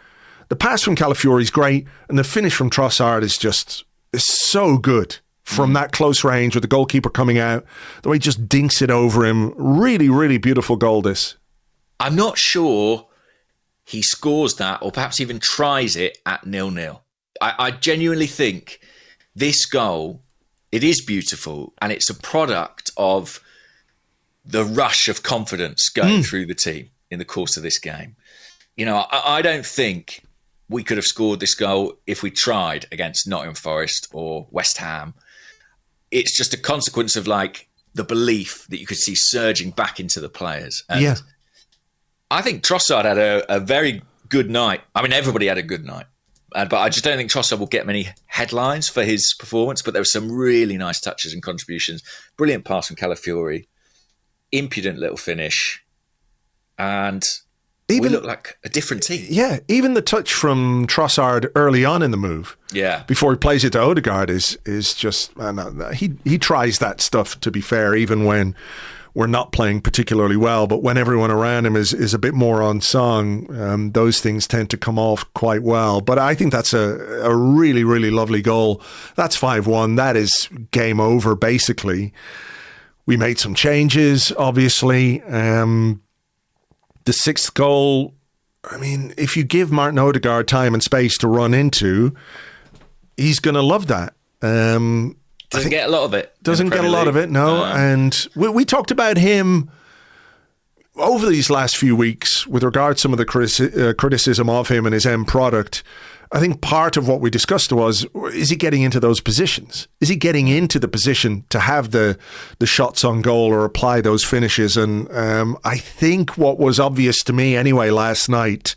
the pass from Calafiori is great. And the finish from Trossard is so good from that close range with the goalkeeper coming out. The way he just dinks it over him. Really, really beautiful goal, this. I'm not sure he scores that or perhaps even tries it at 0-0. I genuinely think this goal, it is beautiful and it's a product of the rush of confidence going through the team in the course of this game. You know, I don't think we could have scored this goal if we tried against Nottingham Forest or West Ham. It's just a consequence of like the belief that you could see surging back into the players. And I think Trossard had a very good night. I mean, everybody had a good night. But I just don't think Trossard will get many headlines for his performance. But there were some really nice touches and contributions. Brilliant pass from Calafiori. Impudent little finish. And we look like a different team. Yeah, even the touch from Trossard early on in the move. Yeah. Before he plays it to Odegaard is just... he tries that stuff, to be fair, even when we're not playing particularly well, but when everyone around him is a bit more on song, those things tend to come off quite well. But I think that's a really, really lovely goal. That's 5-1. That is game over, basically. We made some changes, obviously. The sixth goal, I mean, if you give Martin Odegaard time and space to run into, he's going to love that. Doesn't get a lot of it. Doesn't get a lot of it, no. And we talked about him over these last few weeks with regard to some of the criticism of him and his end product. I think part of what we discussed was, is he getting into those positions? Is he getting into the position to have the shots on goal or apply those finishes? And I think what was obvious to me anyway last night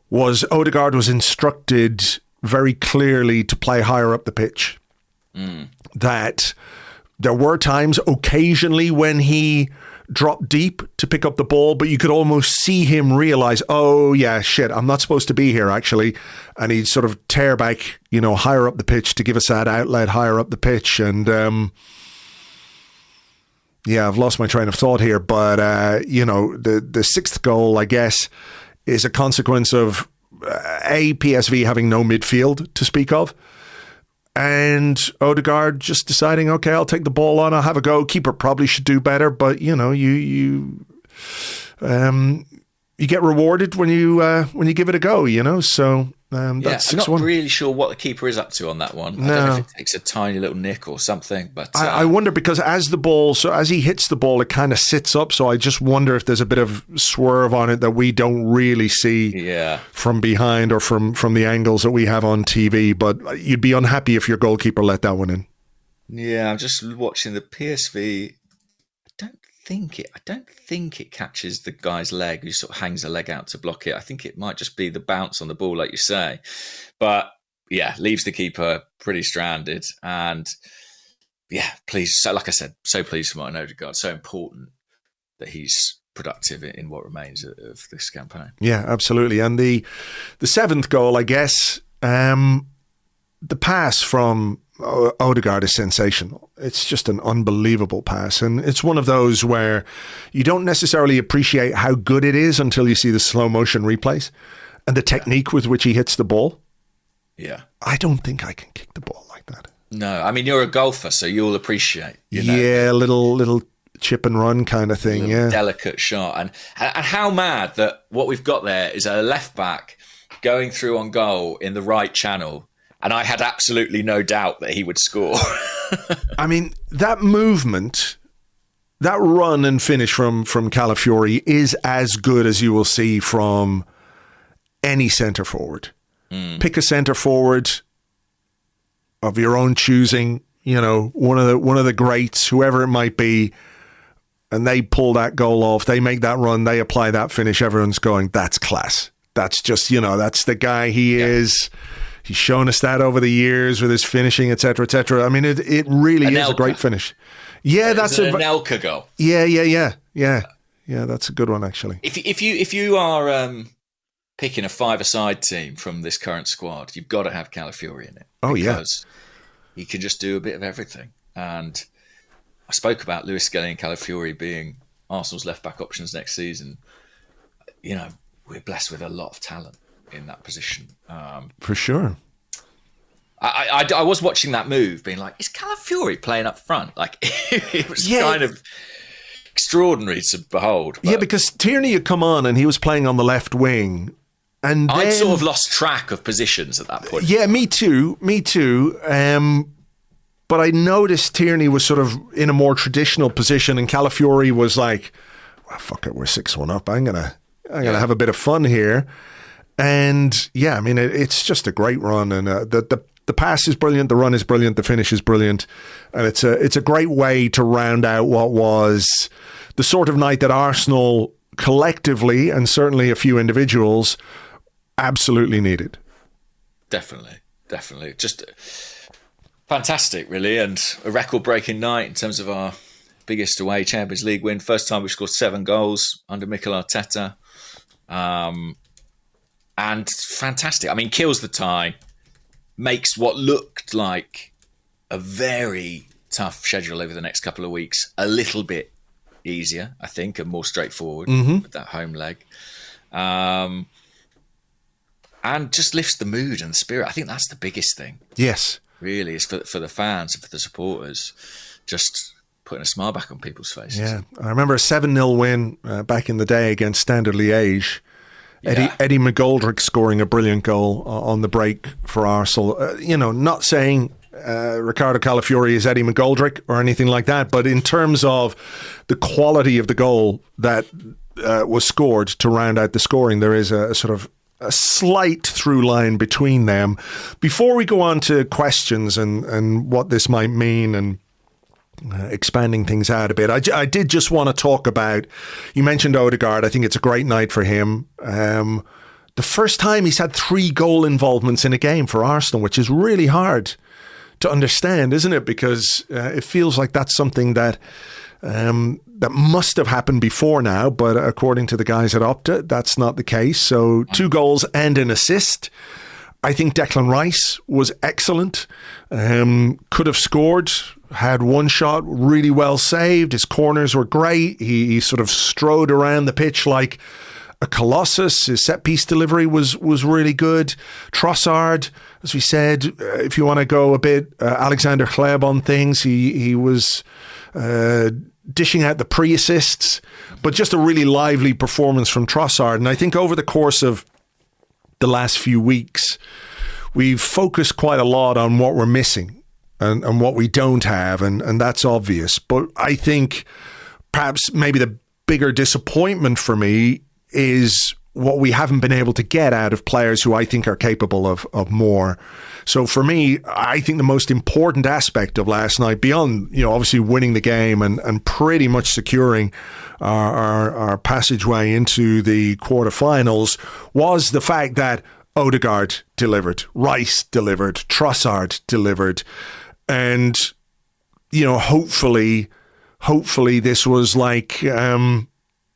was Odegaard was instructed very clearly to play higher up the pitch. That there were times occasionally when he dropped deep to pick up the ball, but you could almost see him realize, oh yeah, shit, I'm not supposed to be here actually. And he'd sort of tear back, higher up the pitch to give us that outlet higher up the pitch. And I've lost my train of thought here, but the sixth goal, I guess, is a consequence of PSV having no midfield to speak of. And Odegaard just deciding, okay, I'll take the ball on, I'll have a go. Keeper probably should do better, but you get rewarded when you give it a go. So that's 6-1. I'm not really sure what the keeper is up to on that one. I don't know if it takes a tiny little nick or something, but I wonder, because as he hits the ball, it kind of sits up. So I just wonder if there's a bit of swerve on it that we don't really see from behind or from the angles that we have on TV. But you'd be unhappy if your goalkeeper let that one in. Yeah, I'm just watching the PSV. I don't think it catches the guy's leg who sort of hangs a leg out to block it. I think it might just be the bounce on the ball, like you say. But yeah, leaves the keeper pretty stranded. And yeah, pleased. So, like I said, so pleased for Martin Odegaard. So important that he's productive in what remains of this campaign. Yeah, absolutely. And the seventh goal, I guess, the pass from Odegaard is sensational. It's just an unbelievable pass, and it's one of those where you don't necessarily appreciate how good it is until you see the slow motion replays and the technique with which he hits the ball. Yeah, I don't think I can kick the ball like that. No, I mean, you're a golfer, so you'll appreciate. Yeah, little chip and run kind of thing. Yeah, delicate shot, and how mad that what we've got there is a left back going through on goal in the right channel. And I had absolutely no doubt that he would score. I mean, that movement that run and finish from Calafiori is as good as you will see from any centre forward. Pick a centre forward of your own choosing, one of the greats, whoever it might be, and they pull that goal off, they make that run, they apply that finish, everyone's going, that's class. That's just, that's the guy he is. He's shown us that over the years with his finishing, etc., etc. I mean, it really is a great finish. Yeah, that's an Anelka goal. Yeah, that's a good one, actually. If you are picking a five-a-side team from this current squad, you've got to have Calafiori in it. Because he can just do a bit of everything. And I spoke about Lewis-Skelly and Calafiori being Arsenal's left-back options next season. We're blessed with a lot of talent in that position. For sure. I was watching that move being like, is Calafiori playing up front? Like, it was kind of extraordinary to behold. Yeah, because Tierney had come on and he was playing on the left wing. And I'd sort of lost track of positions at that point. Yeah, me too. But I noticed Tierney was sort of in a more traditional position, and Calafiori was like, well, fuck it, we're 6-1 up. I'm gonna have a bit of fun here. And yeah, I mean, it's just a great run, and the pass is brilliant, the run is brilliant, the finish is brilliant, and it's a great way to round out what was the sort of night that Arsenal collectively, and certainly a few individuals, absolutely needed. Definitely. Just fantastic, really, and a record-breaking night in terms of our biggest away Champions League win. First time we scored 7 goals under Mikel Arteta. And fantastic. I mean, kills the tie, makes what looked like a very tough schedule over the next couple of weeks a little bit easier, I think, and more straightforward with that home leg. And just lifts the mood and the spirit. I think that's the biggest thing. Yes. Really, is for the fans and for the supporters, just putting a smile back on people's faces. Yeah. I remember a 7-0 win back in the day against Standard Liège. Eddie McGoldrick scoring a brilliant goal on the break for Arsenal. Not saying Riccardo Calafiori is Eddie McGoldrick or anything like that, but in terms of the quality of the goal that was scored to round out the scoring, there is a sort of a slight through line between them. Before we go on to questions and what this might mean and expanding things out a bit, I did just want to talk about, you mentioned Odegaard. I think it's a great night for him. The first time he's had 3 goal involvements in a game for Arsenal, which is really hard to understand, isn't it? Because it feels like that's something that that must have happened before now, but according to the guys at Opta, that's not the case. So 2 goals and an assist. I think Declan Rice was excellent. Could have scored, had one shot really well saved. His corners were great. He sort of strode around the pitch like a colossus. His set-piece delivery was really good. Trossard, as we said, if you want to go a bit Alexander Hleb on things, he was dishing out the pre-assists, but just a really lively performance from Trossard. And I think over the course of the last few weeks, we've focused quite a lot on what we're missing and what we don't have, and that's obvious. But I think perhaps maybe the bigger disappointment for me is what we haven't been able to get out of players who I think are capable of more. So for me, I think the most important aspect of last night, beyond, obviously winning the game and pretty much securing our passageway into the quarterfinals, was the fact that Odegaard delivered, Rice delivered, Trossard delivered. And, hopefully this was like,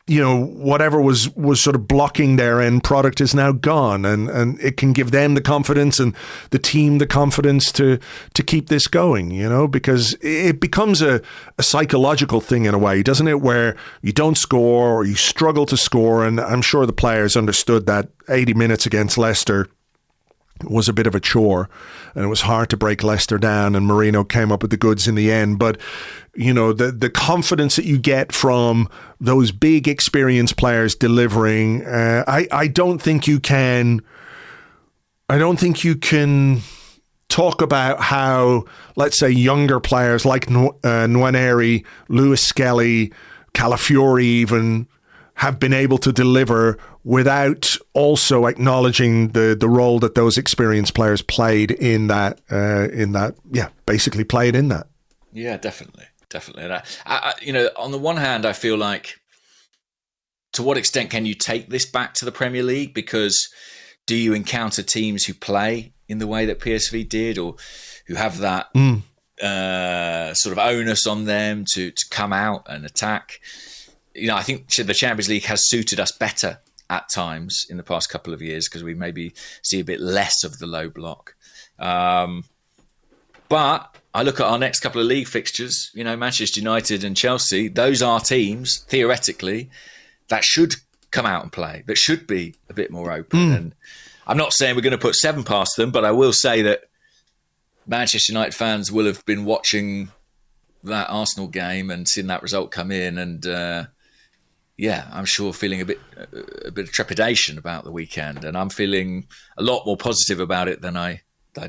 whatever was sort of blocking their end product is now gone, and it can give them the confidence and the team the confidence to keep this going, because it becomes a psychological thing in a way, doesn't it, where you don't score or you struggle to score. And I'm sure the players understood that 80 minutes against Leicester was a bit of a chore, and it was hard to break Leicester down, and Mourinho came up with the goods in the end. But the confidence that you get from those big experienced players delivering, I don't think you can talk about how, let's say, younger players like Nwaneri, Lewis-Skelly, Calafiori even have been able to deliver without also acknowledging the role that those experienced players played in that, basically played in that. Yeah, definitely. And on the one hand, I feel like, to what extent can you take this back to the Premier League? Because do you encounter teams who play in the way that PSV did, or who have that sort of onus on them to come out and attack? I think the Champions League has suited us better at times in the past couple of years, because we maybe see a bit less of the low block. But I look at our next couple of league fixtures, Manchester United and Chelsea. Those are teams, theoretically, that should come out and play, that should be a bit more open. And I'm not saying we're going to put 7 past them, but I will say that Manchester United fans will have been watching that Arsenal game and seen that result come in, and I'm sure feeling a bit of trepidation about the weekend. And I'm feeling a lot more positive about it than I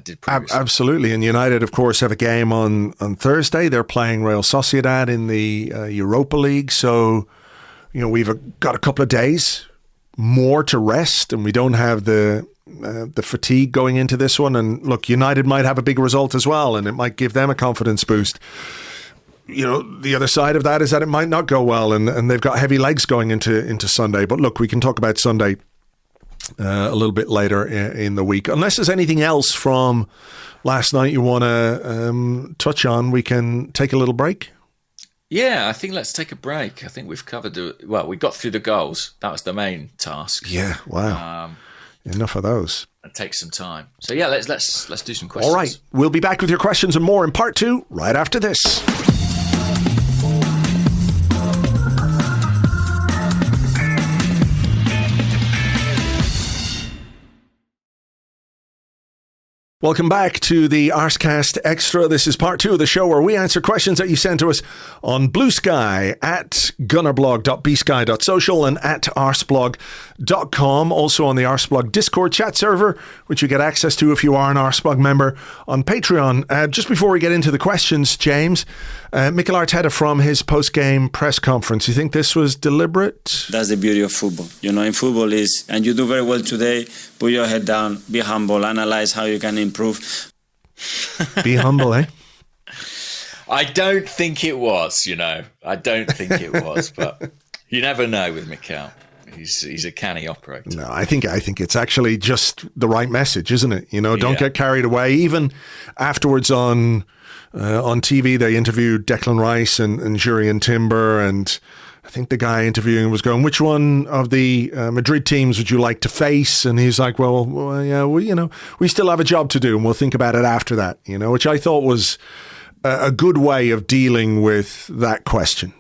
did previously. Absolutely. And United, of course, have a game on Thursday. They're playing Real Sociedad in the Europa League. So, we've got a couple of days more to rest, and we don't have the fatigue going into this one. And look, United might have a big result as well, and it might give them a confidence boost. The other side of that is that it might not go well, and they've got heavy legs going into Sunday. But look, we can talk about Sunday a little bit later in the week. Unless there's anything else from last night you want to touch on, we can take a little break. Yeah, I think let's take a break. I think we've covered we got through the goals. That was the main task. Yeah, wow. Enough of those. It takes some time. So yeah, let's do some questions. All right, we'll be back with your questions and more in part 2 right after this. Welcome back to the Arsecast Extra. This is part 2 of the show where we answer questions that you send to us on Blue Sky at gunnerblog.bsky.social and at arseblog.com. Also on the Arseblog Discord chat server, which you get access to if you are an Arseblog member on Patreon. Just before we get into the questions, James, Mikel Arteta from his post-game press conference, you think this was deliberate? That's the beauty of football. In football and you do very well today, put your head down, be humble, analyze how you can improve. Be humble, eh? I don't think it was, I don't think it was, but you never know with Mikel. He's a canny operator. No, I think it's actually just the right message, isn't it? Don't get carried away. Even afterwards on TV, they interviewed Declan Rice and Jurrien Timber, and I think the guy interviewing was going, which one of the Madrid teams would you like to face? And he's like, we still have a job to do, and we'll think about it after that, which I thought was a good way of dealing with that question.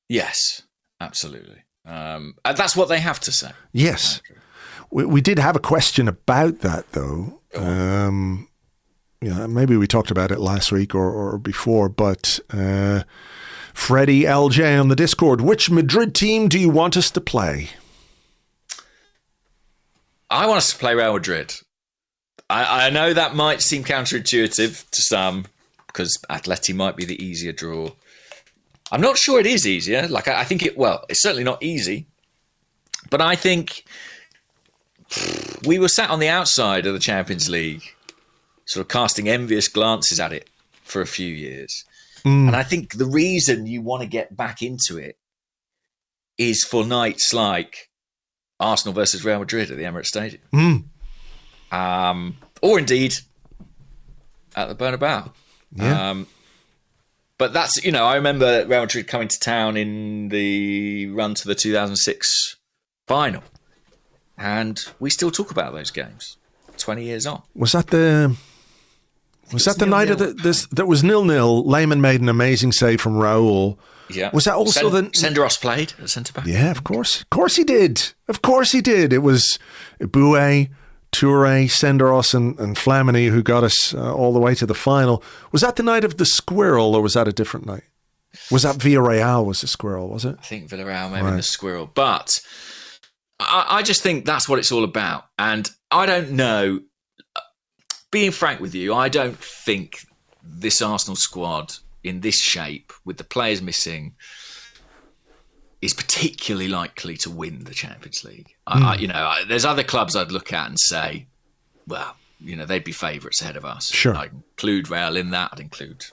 Yes, absolutely. That's what they have to say. Yes. We did have a question about that, though. Maybe we talked about it last week or before, but Freddie LJ on the Discord, which Madrid team do you want us to play? I want us to play Real Madrid. I know that might seem counterintuitive to some, because Atleti might be the easier draw. I'm not sure it is easier. I think it's certainly not easy. But I think we were sat on the outside of the Champions League, sort of casting envious glances at it for a few years. And I think the reason you want to get back into it is for nights like Arsenal versus Real Madrid at the Emirates Stadium. Or indeed at the Bernabeu. Yeah. But that's, I remember Real Madrid coming to town in the run to the 2006 final. And we still talk about those games 20 years on. Was that the night of that was 0-0? Lehmann made an amazing save from Raul. Yeah. Was that also Senderos played at centre-back? Yeah, of course. Of course he did. Of course he did. It was Boué, Touré, Senderos and Flamini who got us all the way to the final. Was that the night of the squirrel, or was that a different night? Was that Villarreal was the squirrel, was it? I think Villarreal may have been the squirrel. But I just think that's what it's all about. And I don't know, being frank with you, I don't think this Arsenal squad in this shape, with the players missing, is particularly likely to win the Champions League. There's other clubs I'd look at and say, well, they'd be favourites ahead of us. Sure. I'd include Real in that. I'd include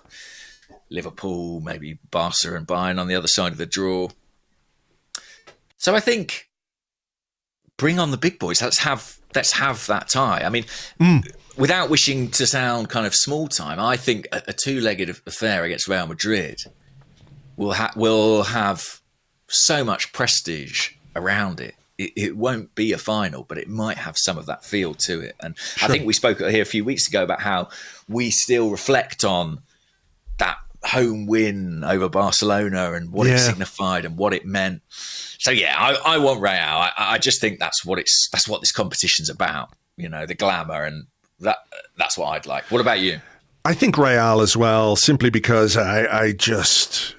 Liverpool, maybe Barca and Bayern on the other side of the draw. So I think bring on the big boys. Let's have that tie. I mean, without wishing to sound kind of small time, I think a two-legged affair against Real Madrid will have so much prestige around it. It won't be a final, but it might have some of that feel to it. And sure. I think we spoke here a few weeks ago about how we still reflect on that home win over Barcelona and what it signified and what it meant. So I want Real. I just think that's what this competition's about. The glamour, and that's what I'd like. What about you? I think Real as well, simply because I just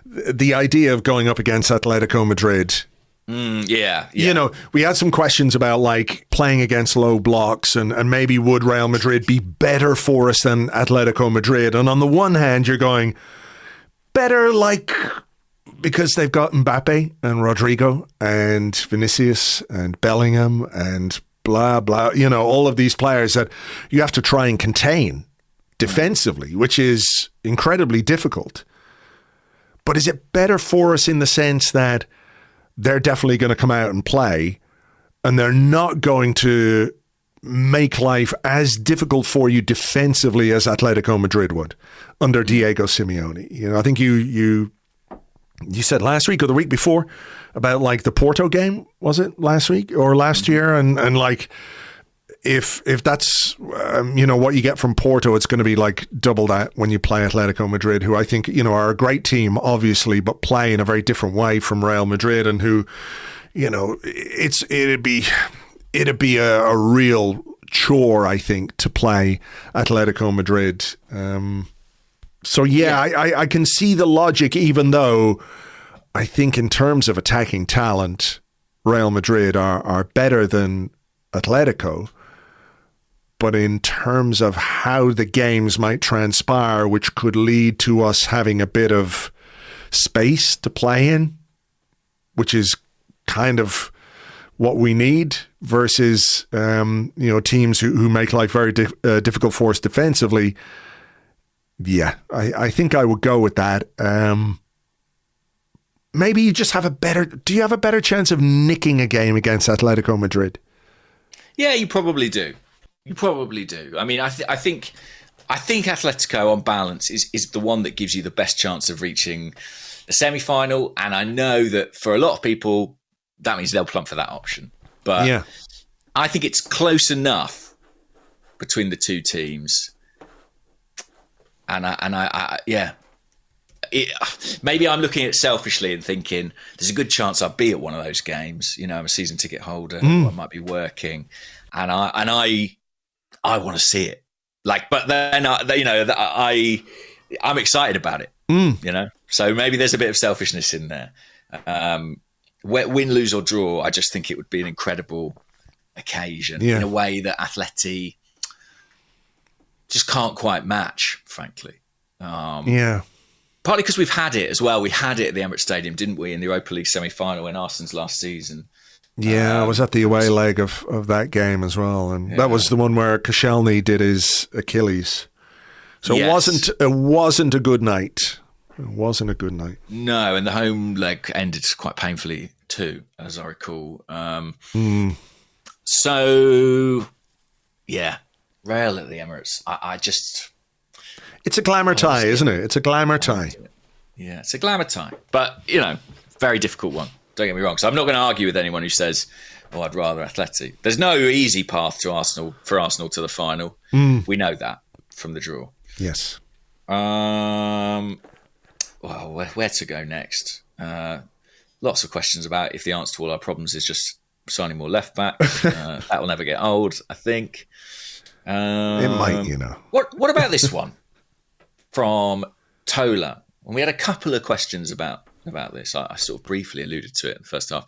the idea of going up against Atletico Madrid. We had some questions about like playing against low blocks and maybe would Real Madrid be better for us than Atletico Madrid? And on the one hand, you're going better because they've got Mbappe and Rodrigo and Vinicius and Bellingham and blah, blah, all of these players that you have to try and contain defensively, which is incredibly difficult. But is it better for us in the sense that they're definitely going to come out and play and they're not going to make life as difficult for you defensively as Atletico Madrid would under Diego Simeone? I think you said last week or the week before about like the Porto game, was it last week or last year? And like, if that's, what you get from Porto, it's going to be like double that when you play Atletico Madrid, who I think, are a great team, obviously, but play in a very different way from Real Madrid, and who, it'd be a real chore, I think, to play Atletico Madrid. I can see the logic, even though I think in terms of attacking talent, Real Madrid are better than Atletico. But in terms of how the games might transpire, which could lead to us having a bit of space to play in, which is kind of what we need versus, teams who make life very difficult for us defensively. Yeah, I think I would go with that. Maybe you just have do you have a better chance of nicking a game against Atletico Madrid? Yeah, you probably do. I mean, I think Atletico on balance is the one that gives you the best chance of reaching the semi-final. And I know that for a lot of people, that means they'll plump for that option. But yeah. I think it's close enough between the two teams. Maybe I'm looking at it selfishly and thinking there's a good chance I'll be at one of those games. I'm a season ticket holder. I might be working, and I want to see it. But then I'm excited about it. So maybe there's a bit of selfishness in there. Win, lose or draw, I just think it would be an incredible occasion in a way that Atleti just can't quite match, frankly. Partly because we've had it as well. We had it at the Emirates Stadium, didn't we, in the Europa League semi-final in Arsenal's last season. Yeah, I was at the away leg of that game as well. And that was the one where Koscielny did his Achilles. So it wasn't a good night. It wasn't a good night. No, and the home leg ended quite painfully too, as I recall. So, yeah, Real at the Emirates. I just... It's a glamour tie, isn't it? It's a glamour tie. Yeah, it's a glamour tie. But, very difficult one. Don't get me wrong. So I'm not going to argue with anyone who says, I'd rather Atleti. There's no easy path for Arsenal to the final. We know that from the draw. Yes. Well, where to go next? Lots of questions about if the answer to all our problems is just signing more left backs. That will never get old, I think. It might, What about this one from Tola? And we had a couple of questions about this. I sort of briefly alluded to it in the first half.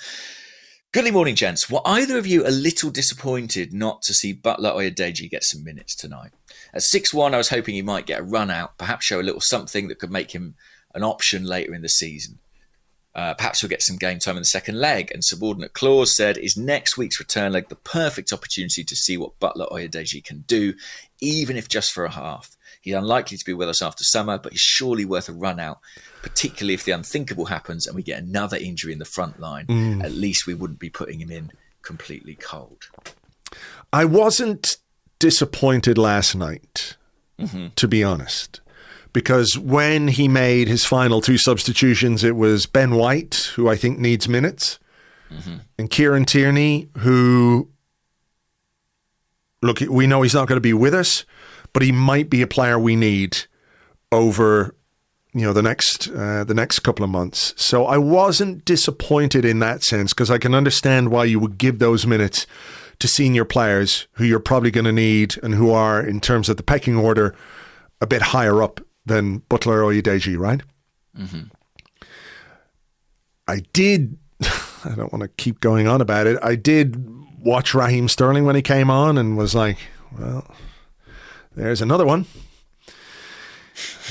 Good morning, gents. Were either of you a little disappointed not to see Butler-Oyedeji get some minutes tonight? At 6-1, I was hoping he might get a run out, perhaps show a little something that could make him an option later in the season. Perhaps he'll get some game time in the second leg. And subordinate clause said, is next week's return leg the perfect opportunity to see what Butler-Oyedeji can do, even if just for a half? He's unlikely to be with us after summer, but he's surely worth a run out, particularly if the unthinkable happens and we get another injury in the front line. At least we wouldn't be putting him in completely cold. I wasn't disappointed last night, to be honest, because when he made his final two substitutions, it was Ben White, who I think needs minutes, and Kieran Tierney, who, look, we know he's not going to be with us, but he might be a player we need over, the next couple of months. So I wasn't disappointed in that sense, because I can understand why you would give those minutes to senior players who you're probably going to need and who are, in terms of the pecking order, a bit higher up than Butler-Oyedeji, right? I don't want to keep going on about it. I did watch Raheem Sterling when he came on and was like, well, there's another one,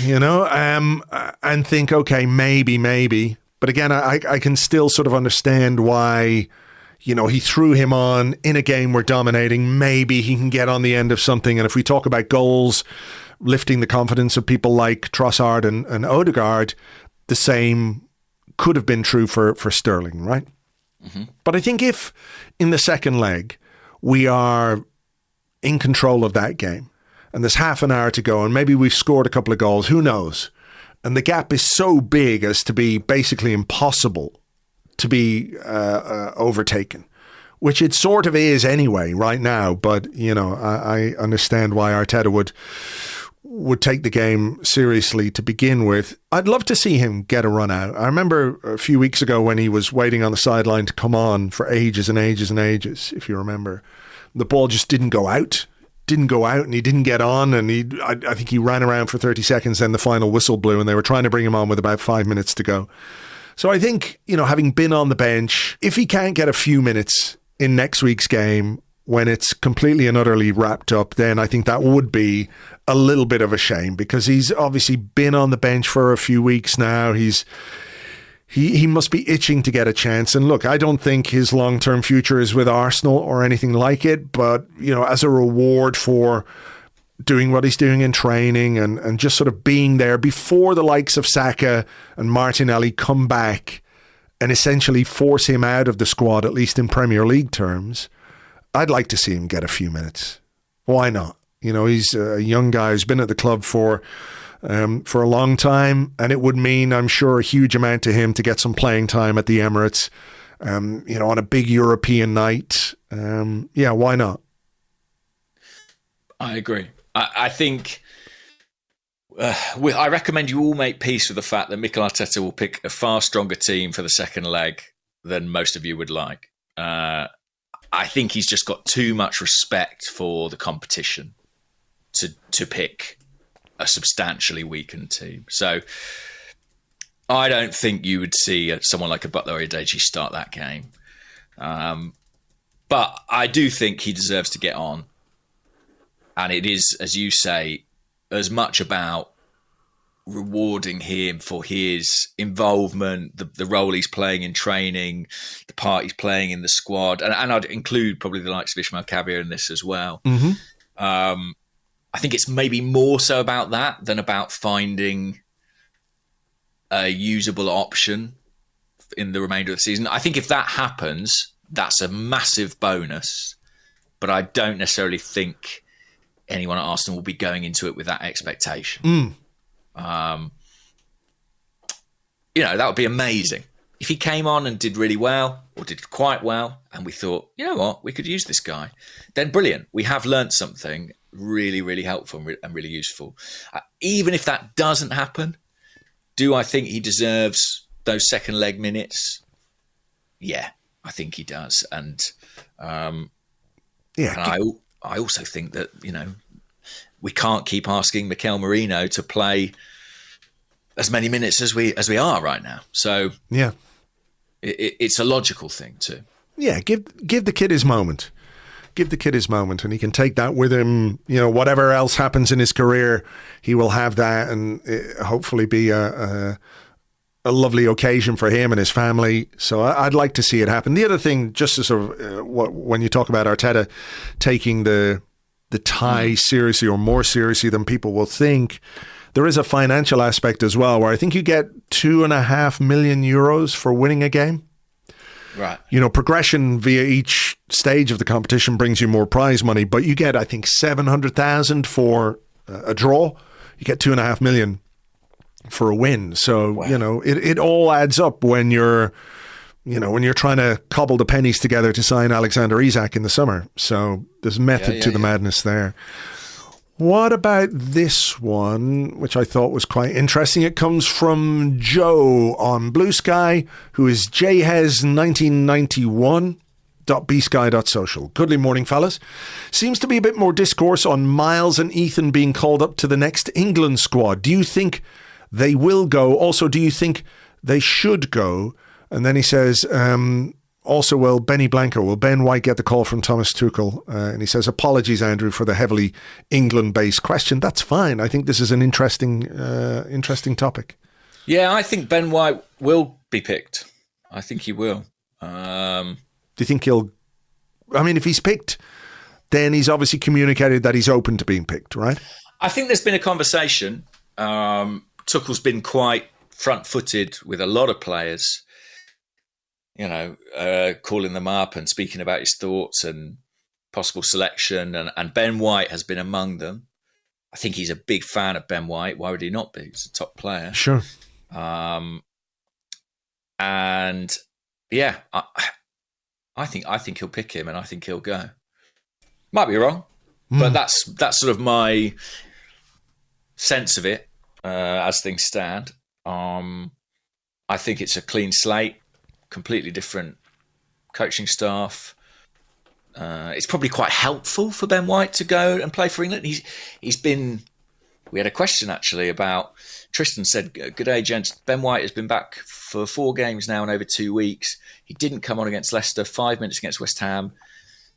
and think, okay, maybe. But again, I can still sort of understand why, he threw him on in a game we're dominating. Maybe he can get on the end of something. And if we talk about goals, lifting the confidence of people like Trossard and Odegaard, the same could have been true for Sterling, right? But I think if in the second leg we are in control of that game, and there's half an hour to go, and maybe we've scored a couple of goals, who knows? And the gap is so big as to be basically impossible to be overtaken, which it sort of is anyway right now. But, I understand why Arteta would take the game seriously to begin with. I'd love to see him get a run out. I remember a few weeks ago when he was waiting on the sideline to come on for ages and ages and ages, if you remember. The ball just didn't go out, and he didn't get on, and I think he ran around for 30 seconds, then the final whistle blew, and they were trying to bring him on with about 5 minutes to go. So I think, having been on the bench, if he can't get a few minutes in next week's game when it's completely and utterly wrapped up, then I think that would be a little bit of a shame, because he's obviously been on the bench for a few weeks now. He must be itching to get a chance. And look, I don't think his long-term future is with Arsenal or anything like it, but, as a reward for doing what he's doing in training and just sort of being there before the likes of Saka and Martinelli come back and essentially force him out of the squad, at least in Premier League terms, I'd like to see him get a few minutes. Why not? He's a young guy who's been at the club for a long time, and it would mean, I'm sure, a huge amount to him to get some playing time at the Emirates, on a big European night. Why not? I agree. I think I recommend you all make peace with the fact that Mikel Arteta will pick a far stronger team for the second leg than most of you would like. I think he's just got too much respect for the competition to pick a substantially weakened team. So I don't think you would see someone like a Butler-Oyedeji start that game. But I do think he deserves to get on. And it is, as you say, as much about rewarding him for his involvement, the role he's playing in training, the part he's playing in the squad. And I'd include probably the likes of Ismail Kabir in this as well. I think it's maybe more so about that than about finding a usable option in the remainder of the season. I think if that happens, that's a massive bonus. But I don't necessarily think anyone at Arsenal will be going into it with that expectation. That would be amazing. If he came on and did really well, or did quite well, and we thought, you know what, we could use this guy, then brilliant. We have learnt something really, really helpful and really useful. Even if that doesn't happen, do I think he deserves those second leg minutes? Yeah, I think he does. And I also think that, we can't keep asking Mikel Merino to play as many minutes as we are right now. So yeah, it's a logical thing too. Yeah, give the kid his moment. Give the kid his moment, and he can take that with him. You know, whatever else happens in his career, he will have that, and hopefully be a lovely occasion for him and his family. So I'd like to see it happen. The other thing, just to sort of when you talk about Arteta taking the tie seriously, or more seriously than people will think, there is a financial aspect as well, where I think you get €2.5 million for winning a game. Right. You know, progression via each stage of the competition brings you more prize money, but you get, I think, 700,000 for a draw. You get 2.5 million for a win. So, wow. You know, it all adds up when you're trying to cobble the pennies together to sign Alexander Isak in the summer. So there's method to the madness there. What about this one, which I thought was quite interesting? It comes from Joe on Blue Sky, who is jhez1991.bsky.social. Goodly morning, fellas. Seems to be a bit more discourse on Myles and Ethan being called up to the next England squad. Do you think they will go? Also, do you think they should go? And then he says, also, will Ben White get the call from Thomas Tuchel? And he says, apologies, Andrew, for the heavily England-based question. That's fine. I think this is an interesting topic. Yeah, I think Ben White will be picked. I think he will. Do you think he'll... I mean, if he's picked, then he's obviously communicated that he's open to being picked, right? I think there's been a conversation. Tuchel's been quite front-footed with a lot of players, you know, calling them up and speaking about his thoughts and possible selection. And Ben White has been among them. I think he's a big fan of Ben White. Why would he not be? He's a top player. Sure. And yeah, I think he'll pick him, and I think he'll go. Might be wrong, but that's sort of my sense of it as things stand. I think it's a clean slate. Completely different coaching staff. It's probably quite helpful for Ben White to go and play for England. He's been. We had a question actually about. Tristan said, "Good day, gents. Ben White has been back for 4 games now in over 2 weeks. He didn't come on against Leicester. 5 minutes against West Ham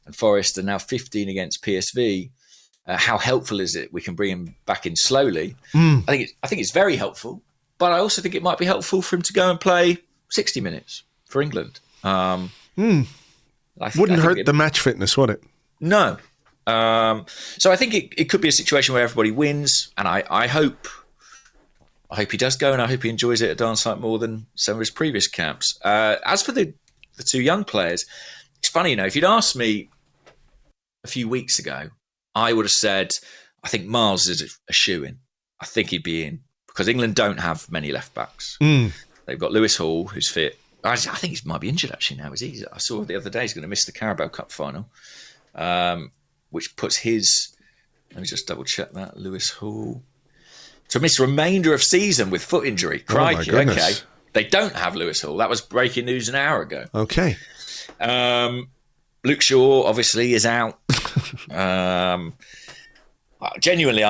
and Forest, and now 15 against PSV. How helpful is it? We can bring him back in slowly. I think it's very helpful, but I also think it might be helpful for him to go and play 60 minutes." For England. Wouldn't hurt the match fitness, would it? No. So I think it could be a situation where everybody wins, and I hope he does go, and I hope he enjoys it at Darnside more than some of his previous camps. As for the 2 young players, it's funny, you know, if you'd asked me a few weeks ago, I would have said, I think Myles is a shoo-in. I think he'd be in, because England don't have many left-backs. They've got Lewis Hall, who's fit. I think he might be injured actually now. I saw the other day he's going to miss the Carabao Cup final, which puts his. Let me just double check that. Lewis Hall to miss remainder of season with foot injury. Crikey! Oh, okay, they don't have Lewis Hall. That was breaking news an hour ago. Okay. Luke Shaw obviously is out. Genuinely,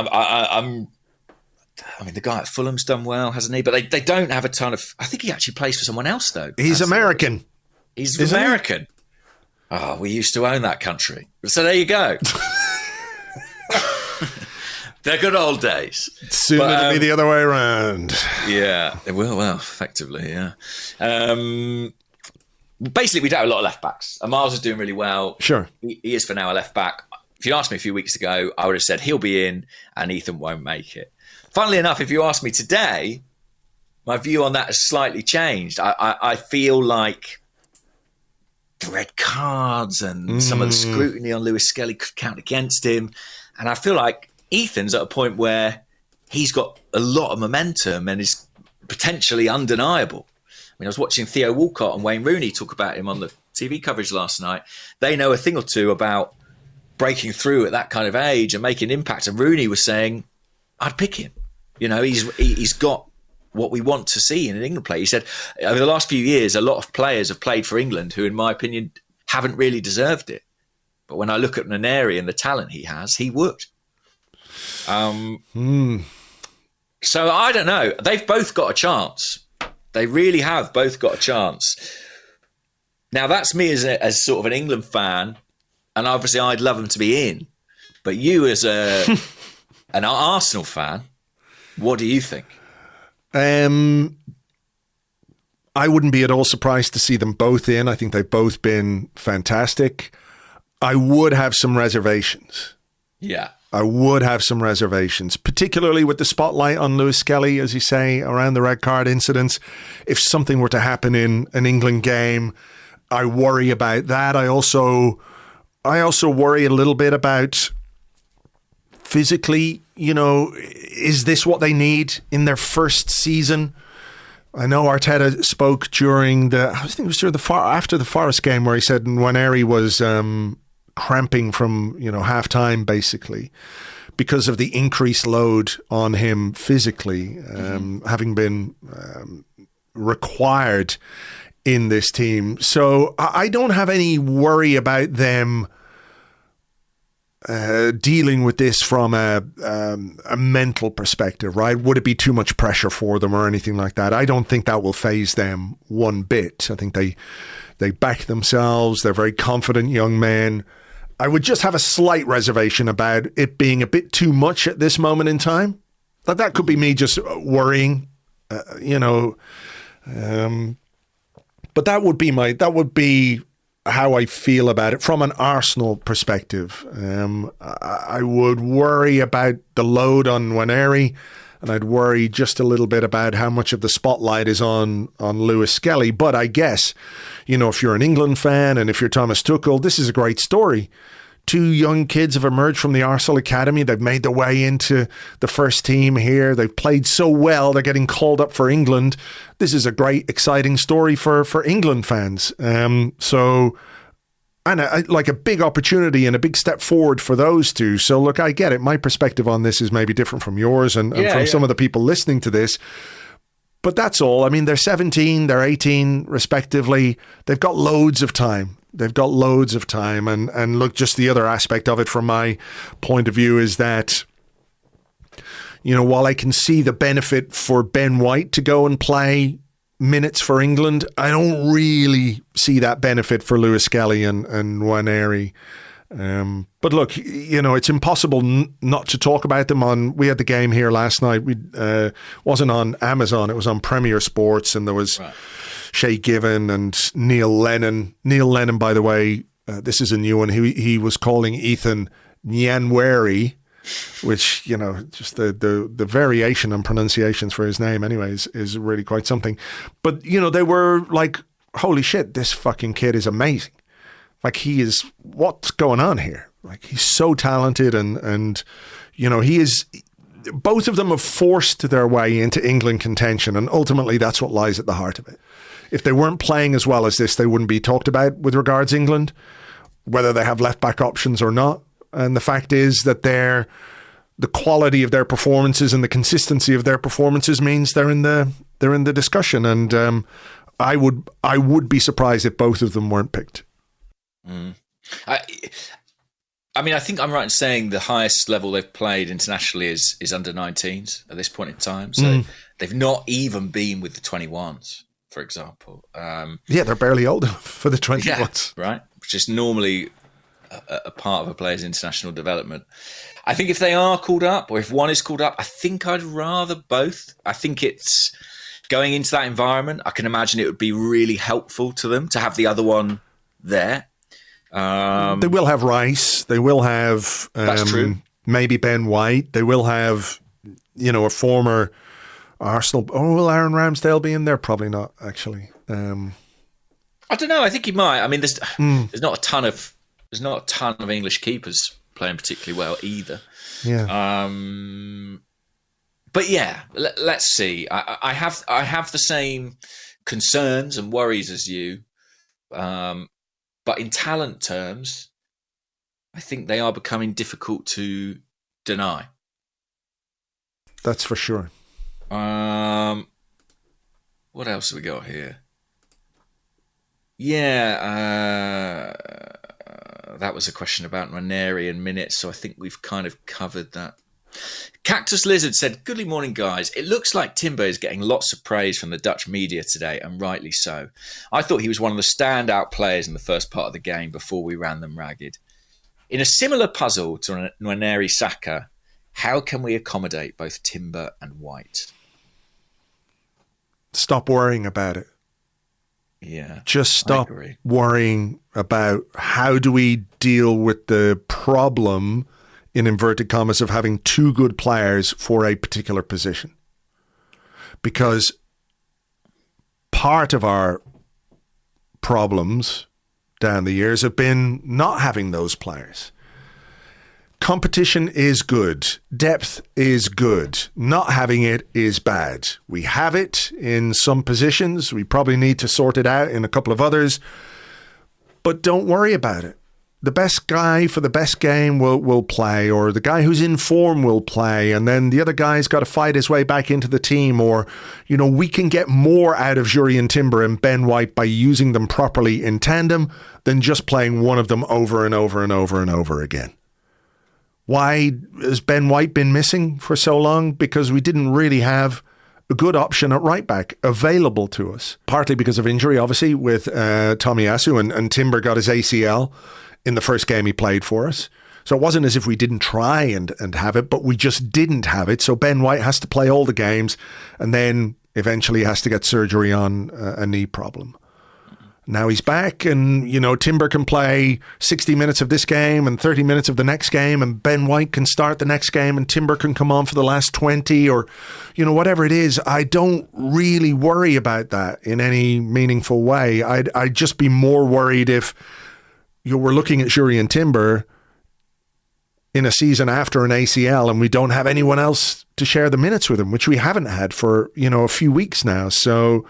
I mean, the guy at Fulham's done well, hasn't he? But they don't have a ton of... I think he actually plays for someone else, though. He's American. He's American. Oh, we used to own that country. So there you go. They're good old days. Soon it'll be the other way around. Yeah, it will. Well, effectively, yeah. Basically, we don't have a lot of left-backs. And Myles is doing really well. Sure. He is for now a left-back. If you asked me a few weeks ago, I would have said he'll be in and Ethan won't make it. Funnily enough, if you ask me today, my view on that has slightly changed. I feel like the red cards and some of the scrutiny on Lewis-Skelly could count against him. And I feel like Ethan's at a point where he's got a lot of momentum and is potentially undeniable. I mean, I was watching Theo Walcott and Wayne Rooney talk about him on the TV coverage last night. They know a thing or two about breaking through at that kind of age and making impact. And Rooney was saying, I'd pick him. You know, he's got what we want to see in an England player. He said, over the last few years, a lot of players have played for England who, in my opinion, haven't really deserved it. But when I look at Nwaneri and the talent he has, he would. So I don't know. They've both got a chance. They really have both got a chance. Now, that's me as sort of an England fan, and obviously I'd love them to be in. But you as an Arsenal fan, what do you think? I wouldn't be at all surprised to see them both in. I think they've both been fantastic. I would have some reservations. Yeah. I would have some reservations, particularly with the spotlight on Lewis-Skelly, as you say, around the red card incidents. If something were to happen in an England game, I worry about that. I also worry a little bit about physically, is this what they need in their first season? I know Arteta spoke during after the Forest game, where he said Nwaneri was cramping from half-time, basically, because of the increased load on him physically, having been required in this team. So I don't have any worry about them dealing with this from a mental perspective, right? Would it be too much pressure for them or anything like that? I don't think that will faze them one bit. I think they back themselves. They're very confident young men. I would just have a slight reservation about it being a bit too much at this moment in time. That could be me just worrying, but that would be how I feel about it from an Arsenal perspective. I would worry about the load on Nwaneri, and I'd worry just a little bit about how much of the spotlight is on Lewis-Skelly. But I guess, if you're an England fan and if you're Thomas Tuchel, this is a great story. Two young kids have emerged from the Arsenal Academy. They've made their way into the first team here. They've played so well. They're getting called up for England. This is a great, exciting story for England fans. Like a big opportunity and a big step forward for those two. So look, I get it. My perspective on this is maybe different from yours and from some of the people listening to this. But that's all. I mean, they're 17, they're 18 respectively. They've got loads of time. And look, just the other aspect of it from my point of view is that, while I can see the benefit for Ben White to go and play minutes for England, I don't really see that benefit for Lewis-Skelly and Nwaneri. But look, it's impossible not to talk about them. We had the game here last night. We wasn't on Amazon, it was on Premier Sports, and there was Shay Given and Neil Lennon. Neil Lennon, by the way, this is a new one. He was calling Ethan Nwaneri, which, just the variation on pronunciations for his name anyways is really quite something. But, they were like, holy shit, this fucking kid is amazing. Like, what's going on here? Like, he's so talented and he is, both of them have forced their way into England contention, and ultimately that's what lies at the heart of it. If they weren't playing as well as this, they wouldn't be talked about with regards to England, whether they have left-back options or not. And the fact is that the quality of their performances and the consistency of their performances means they're in the discussion. And I would be surprised if both of them weren't picked. I mean, I think I'm right in saying the highest level they've played internationally is under 19s at this point in time. So they've not even been with the 21s, for example. They're barely old enough for the 21s. Yeah, right. Which is normally a part of a player's international development. I think if they are called up, or if one is called up, I think I'd rather both. I think it's going into that environment. I can imagine it would be really helpful to them to have the other one there. They will have Rice. They will have that's true. Maybe Ben White. They will have, a former Arsenal. Oh, will Aaron Ramsdale be in there? Probably not, actually. I don't know. I think he might. I mean, there's not a ton of English keepers playing particularly well either. Yeah. But yeah, let's see. I have the same concerns and worries as you. But in talent terms, I think they are becoming difficult to deny. That's for sure. What else have we got here? Yeah, that was a question about Nwaneri and minutes, so I think we've kind of covered that Cactus Lizard said, "Good morning, guys. It looks like Timber is getting lots of praise from the Dutch media today, and rightly so. I thought he was one of the standout players in the first part of the game before we ran them ragged. In a similar puzzle to Nwaneri Saka, how can we accommodate both Timber and White?" Stop worrying about it. Yeah. Just stop worrying about how do we deal with the problem, in inverted commas, of having two good players for a particular position. Because part of our problems down the years have been not having those players. Competition is good. Depth is good. Not having it is bad. We have it in some positions. We probably need to sort it out in a couple of others. But don't worry about it. The best guy for the best game will play, or the guy who's in form will play, and then the other guy's got to fight his way back into the team. Or, we can get more out of Jurrien Timber and Ben White by using them properly in tandem than just playing one of them over and over and over and over again. Why has Ben White been missing for so long? Because we didn't really have a good option at right back available to us. Partly because of injury, obviously, with Tomiyasu, and Timber got his ACL in the first game he played for us. So it wasn't as if we didn't try and have it, but we just didn't have it. So Ben White has to play all the games, and then eventually has to get surgery on a knee problem. Now he's back, and, Timber can play 60 minutes of this game and 30 minutes of the next game, and Ben White can start the next game, and Timber can come on for the last 20, or, whatever it is. I don't really worry about that in any meaningful way. I'd just be more worried if we're looking at Jurrien Timber in a season after an ACL and we don't have anyone else to share the minutes with him, which we haven't had for, a few weeks now. So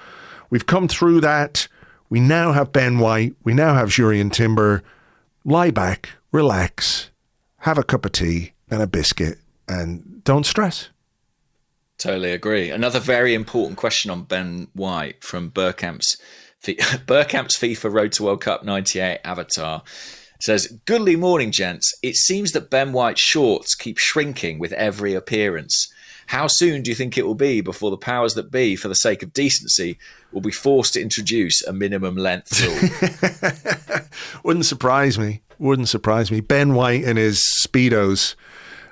we've come through that. We now have Ben White. We now have Jurrien Timber. Lie back, relax, have a cup of tea and a biscuit, and don't stress. Totally agree. Another very important question on Ben White from Burkamp's FIFA Road to World Cup 98 avatar. Says, "Goodly morning, gents. It seems that Ben White's shorts keep shrinking with every appearance. How soon do you think it will be before the powers that be, for the sake of decency, will be forced to introduce a minimum length rule?" Wouldn't surprise me. Ben White and his Speedos.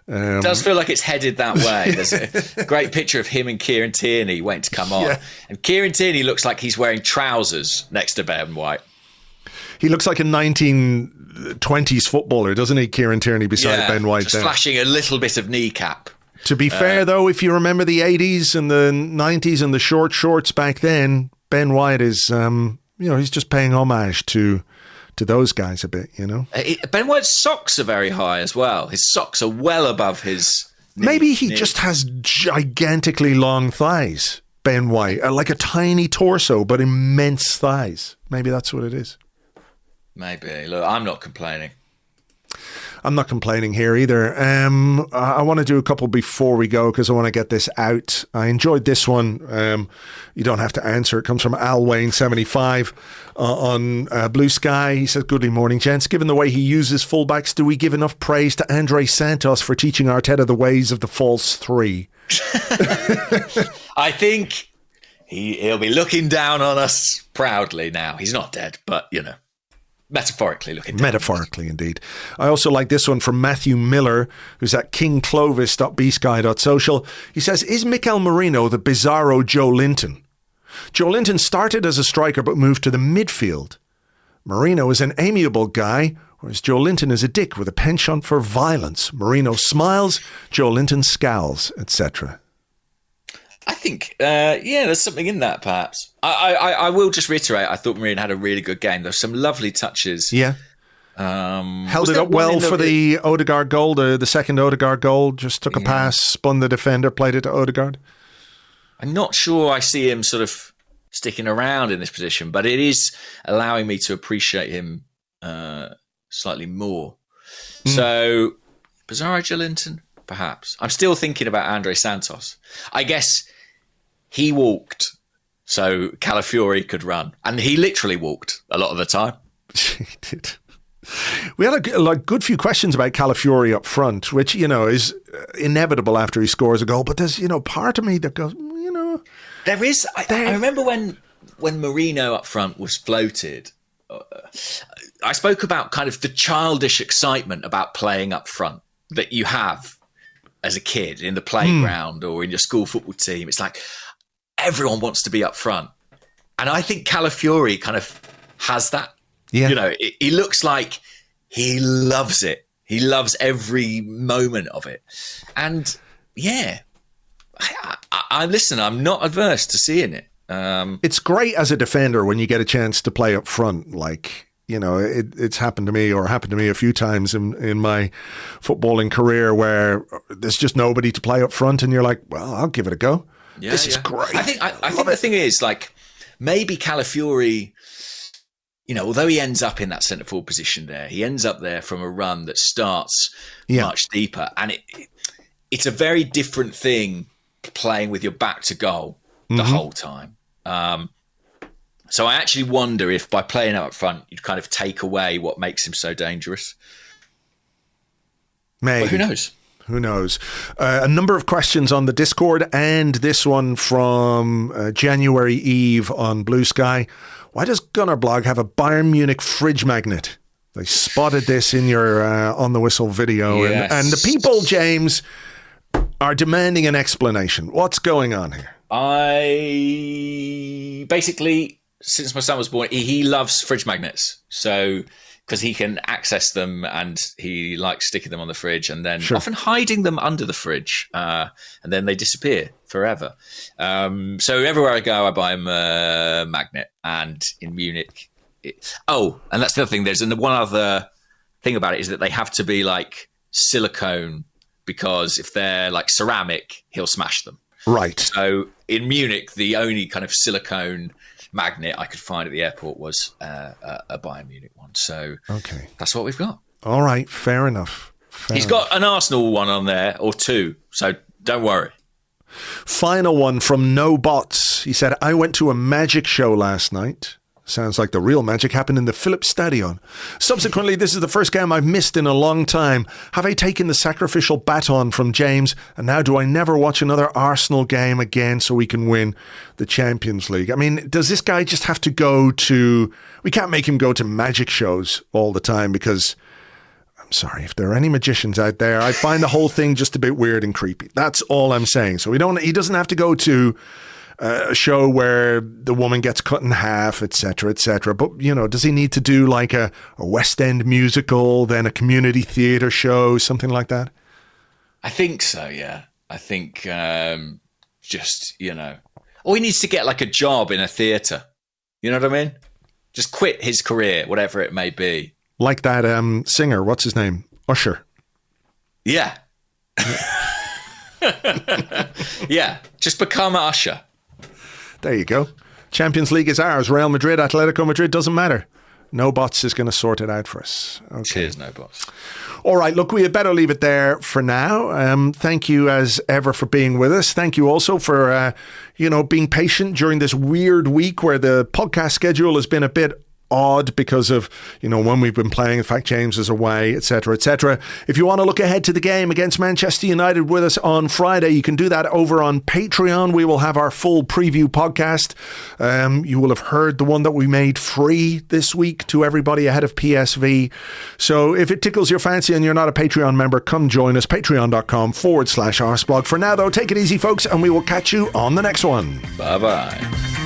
It does feel like it's headed that way. There's a great picture of him and Kieran Tierney waiting to come on. Yeah. And Kieran Tierney looks like he's wearing trousers next to Ben White. He looks like a 1920s footballer, doesn't he, Kieran Tierney, beside Ben White? Just flashing a little bit of kneecap. To be fair, though, if you remember the 80s and the 90s and the short shorts back then, Ben White is, he's just paying homage to those guys a bit, Ben White's socks are very high as well. His socks are well above his knee. Maybe he just has gigantically long thighs, Ben White. Like a tiny torso, but immense thighs. Maybe that's what it is. Maybe. Look, I'm not complaining. I'm not complaining here either. I want to do a couple before we go because I want to get this out. I enjoyed this one. You don't have to answer. It comes from Al Wayne 75 on Blue Sky. He says, "Good morning, gents. Given the way he uses fullbacks, do we give enough praise to Andre Santos for teaching Arteta the ways of the false three?" I think he'll be looking down on us proudly now. He's not dead, but, metaphorically looking down. Metaphorically, indeed. I also like this one from Matthew Miller, who's at kingclovis.bsky.social. He says, "Is Mikel Merino the bizarro Joe Linton? Joe Linton started as a striker but moved to the midfield. Merino is an amiable guy, whereas Joe Linton is a dick with a penchant for violence. Merino smiles, Joe Linton scowls, etc." I think, there's something in that, perhaps. I will just reiterate, I thought Marine had a really good game. There's some lovely touches. Yeah. Held it up well for the Odegaard goal, the second Odegaard goal. Just took a pass, spun the defender, played it to Odegaard. I'm not sure I see him sort of sticking around in this position, but it is allowing me to appreciate him slightly more. So, Bizarro Joe Linton, perhaps. I'm still thinking about Andre Santos. I guess he walked so Calafiori could run. And he literally walked a lot of the time. He did. We had a good few questions about Calafiori up front, which, is inevitable after he scores a goal. But there's, part of me that goes, There is. I remember when Marino up front was floated, I spoke about kind of the childish excitement about playing up front that you have as a kid in the playground or in your school football team. It's like everyone wants to be up front. And I think Calafiori kind of has that. Yeah. He looks like he loves it. He loves every moment of it. And yeah, listen, I'm not averse to seeing it. It's great as a defender when you get a chance to play up front. Like, it's happened to me a few times in my footballing career where there's just nobody to play up front and you're like, well, I'll give it a go. Yeah, this is great. I think the thing is, like, maybe Calafiori, although he ends up in that centre forward position there, he ends up there from a run that starts much deeper. And it's a very different thing playing with your back to goal the whole time. So I actually wonder if by playing up front, you'd kind of take away what makes him so dangerous. Maybe. But who knows? Who knows? A number of questions on the Discord, and this one from January Eve on Blue Sky. Why does Gunnerblog have a Bayern Munich fridge magnet? They spotted this in your On the Whistle video. Yes. And the people, James, are demanding an explanation. What's going on here? Basically, since my son was born, he loves fridge magnets. So, because he can access them and he likes sticking them on the fridge and then often hiding them under the fridge. And then they disappear forever. So everywhere I go, I buy him a magnet. And in Munich, and that's the other thing. There's one other thing about it is that they have to be like silicone, because if they're like ceramic, he'll smash them. Right. So in Munich, the only kind of silicone magnet I could find at the airport was a Bayern Munich one. So that's what we've got. All right. Fair enough. He's got an Arsenal one on there, or two. So don't worry. Final one from No Bots. He said, I went to a magic show last night. Sounds like the real magic happened in the Philips Stadion. Subsequently, this is the first game I've missed in a long time. Have I taken the sacrificial baton from James? And now do I never watch another Arsenal game again so we can win the Champions League? I mean, does this guy just have to go to... We can't make him go to magic shows all the time because... I'm sorry, if there are any magicians out there, I find the whole thing just a bit weird and creepy. That's all I'm saying. So he doesn't have to go to... a show where the woman gets cut in half, etc., etc. But, does he need to do like a West End musical, then a community theatre show, something like that? I think so, yeah. I think or he needs to get like a job in a theatre. You know what I mean? Just quit his career, whatever it may be. Like that singer, what's his name? Usher. Yeah. Yeah, just become Usher. There you go. Champions League is ours. Real Madrid, Atletico Madrid, doesn't matter. No Bots is going to sort it out for us. Okay. Cheers, No Bots. All right, look, we had better leave it there for now. Thank you as ever for being with us. Thank you also for, being patient during this weird week where the podcast schedule has been a bit odd because of, when we've been playing, the fact James is away, etc., etc. If you want to look ahead to the game against Manchester United with us on Friday, you can do that over on Patreon. We will have our full preview podcast. You will have heard the one that we made free this week to everybody ahead of PSV. So if it tickles your fancy and you're not a Patreon member, come join us, patreon.com/Arseblog. For now, though, take it easy, folks, and we will catch you on the next one. Bye-bye.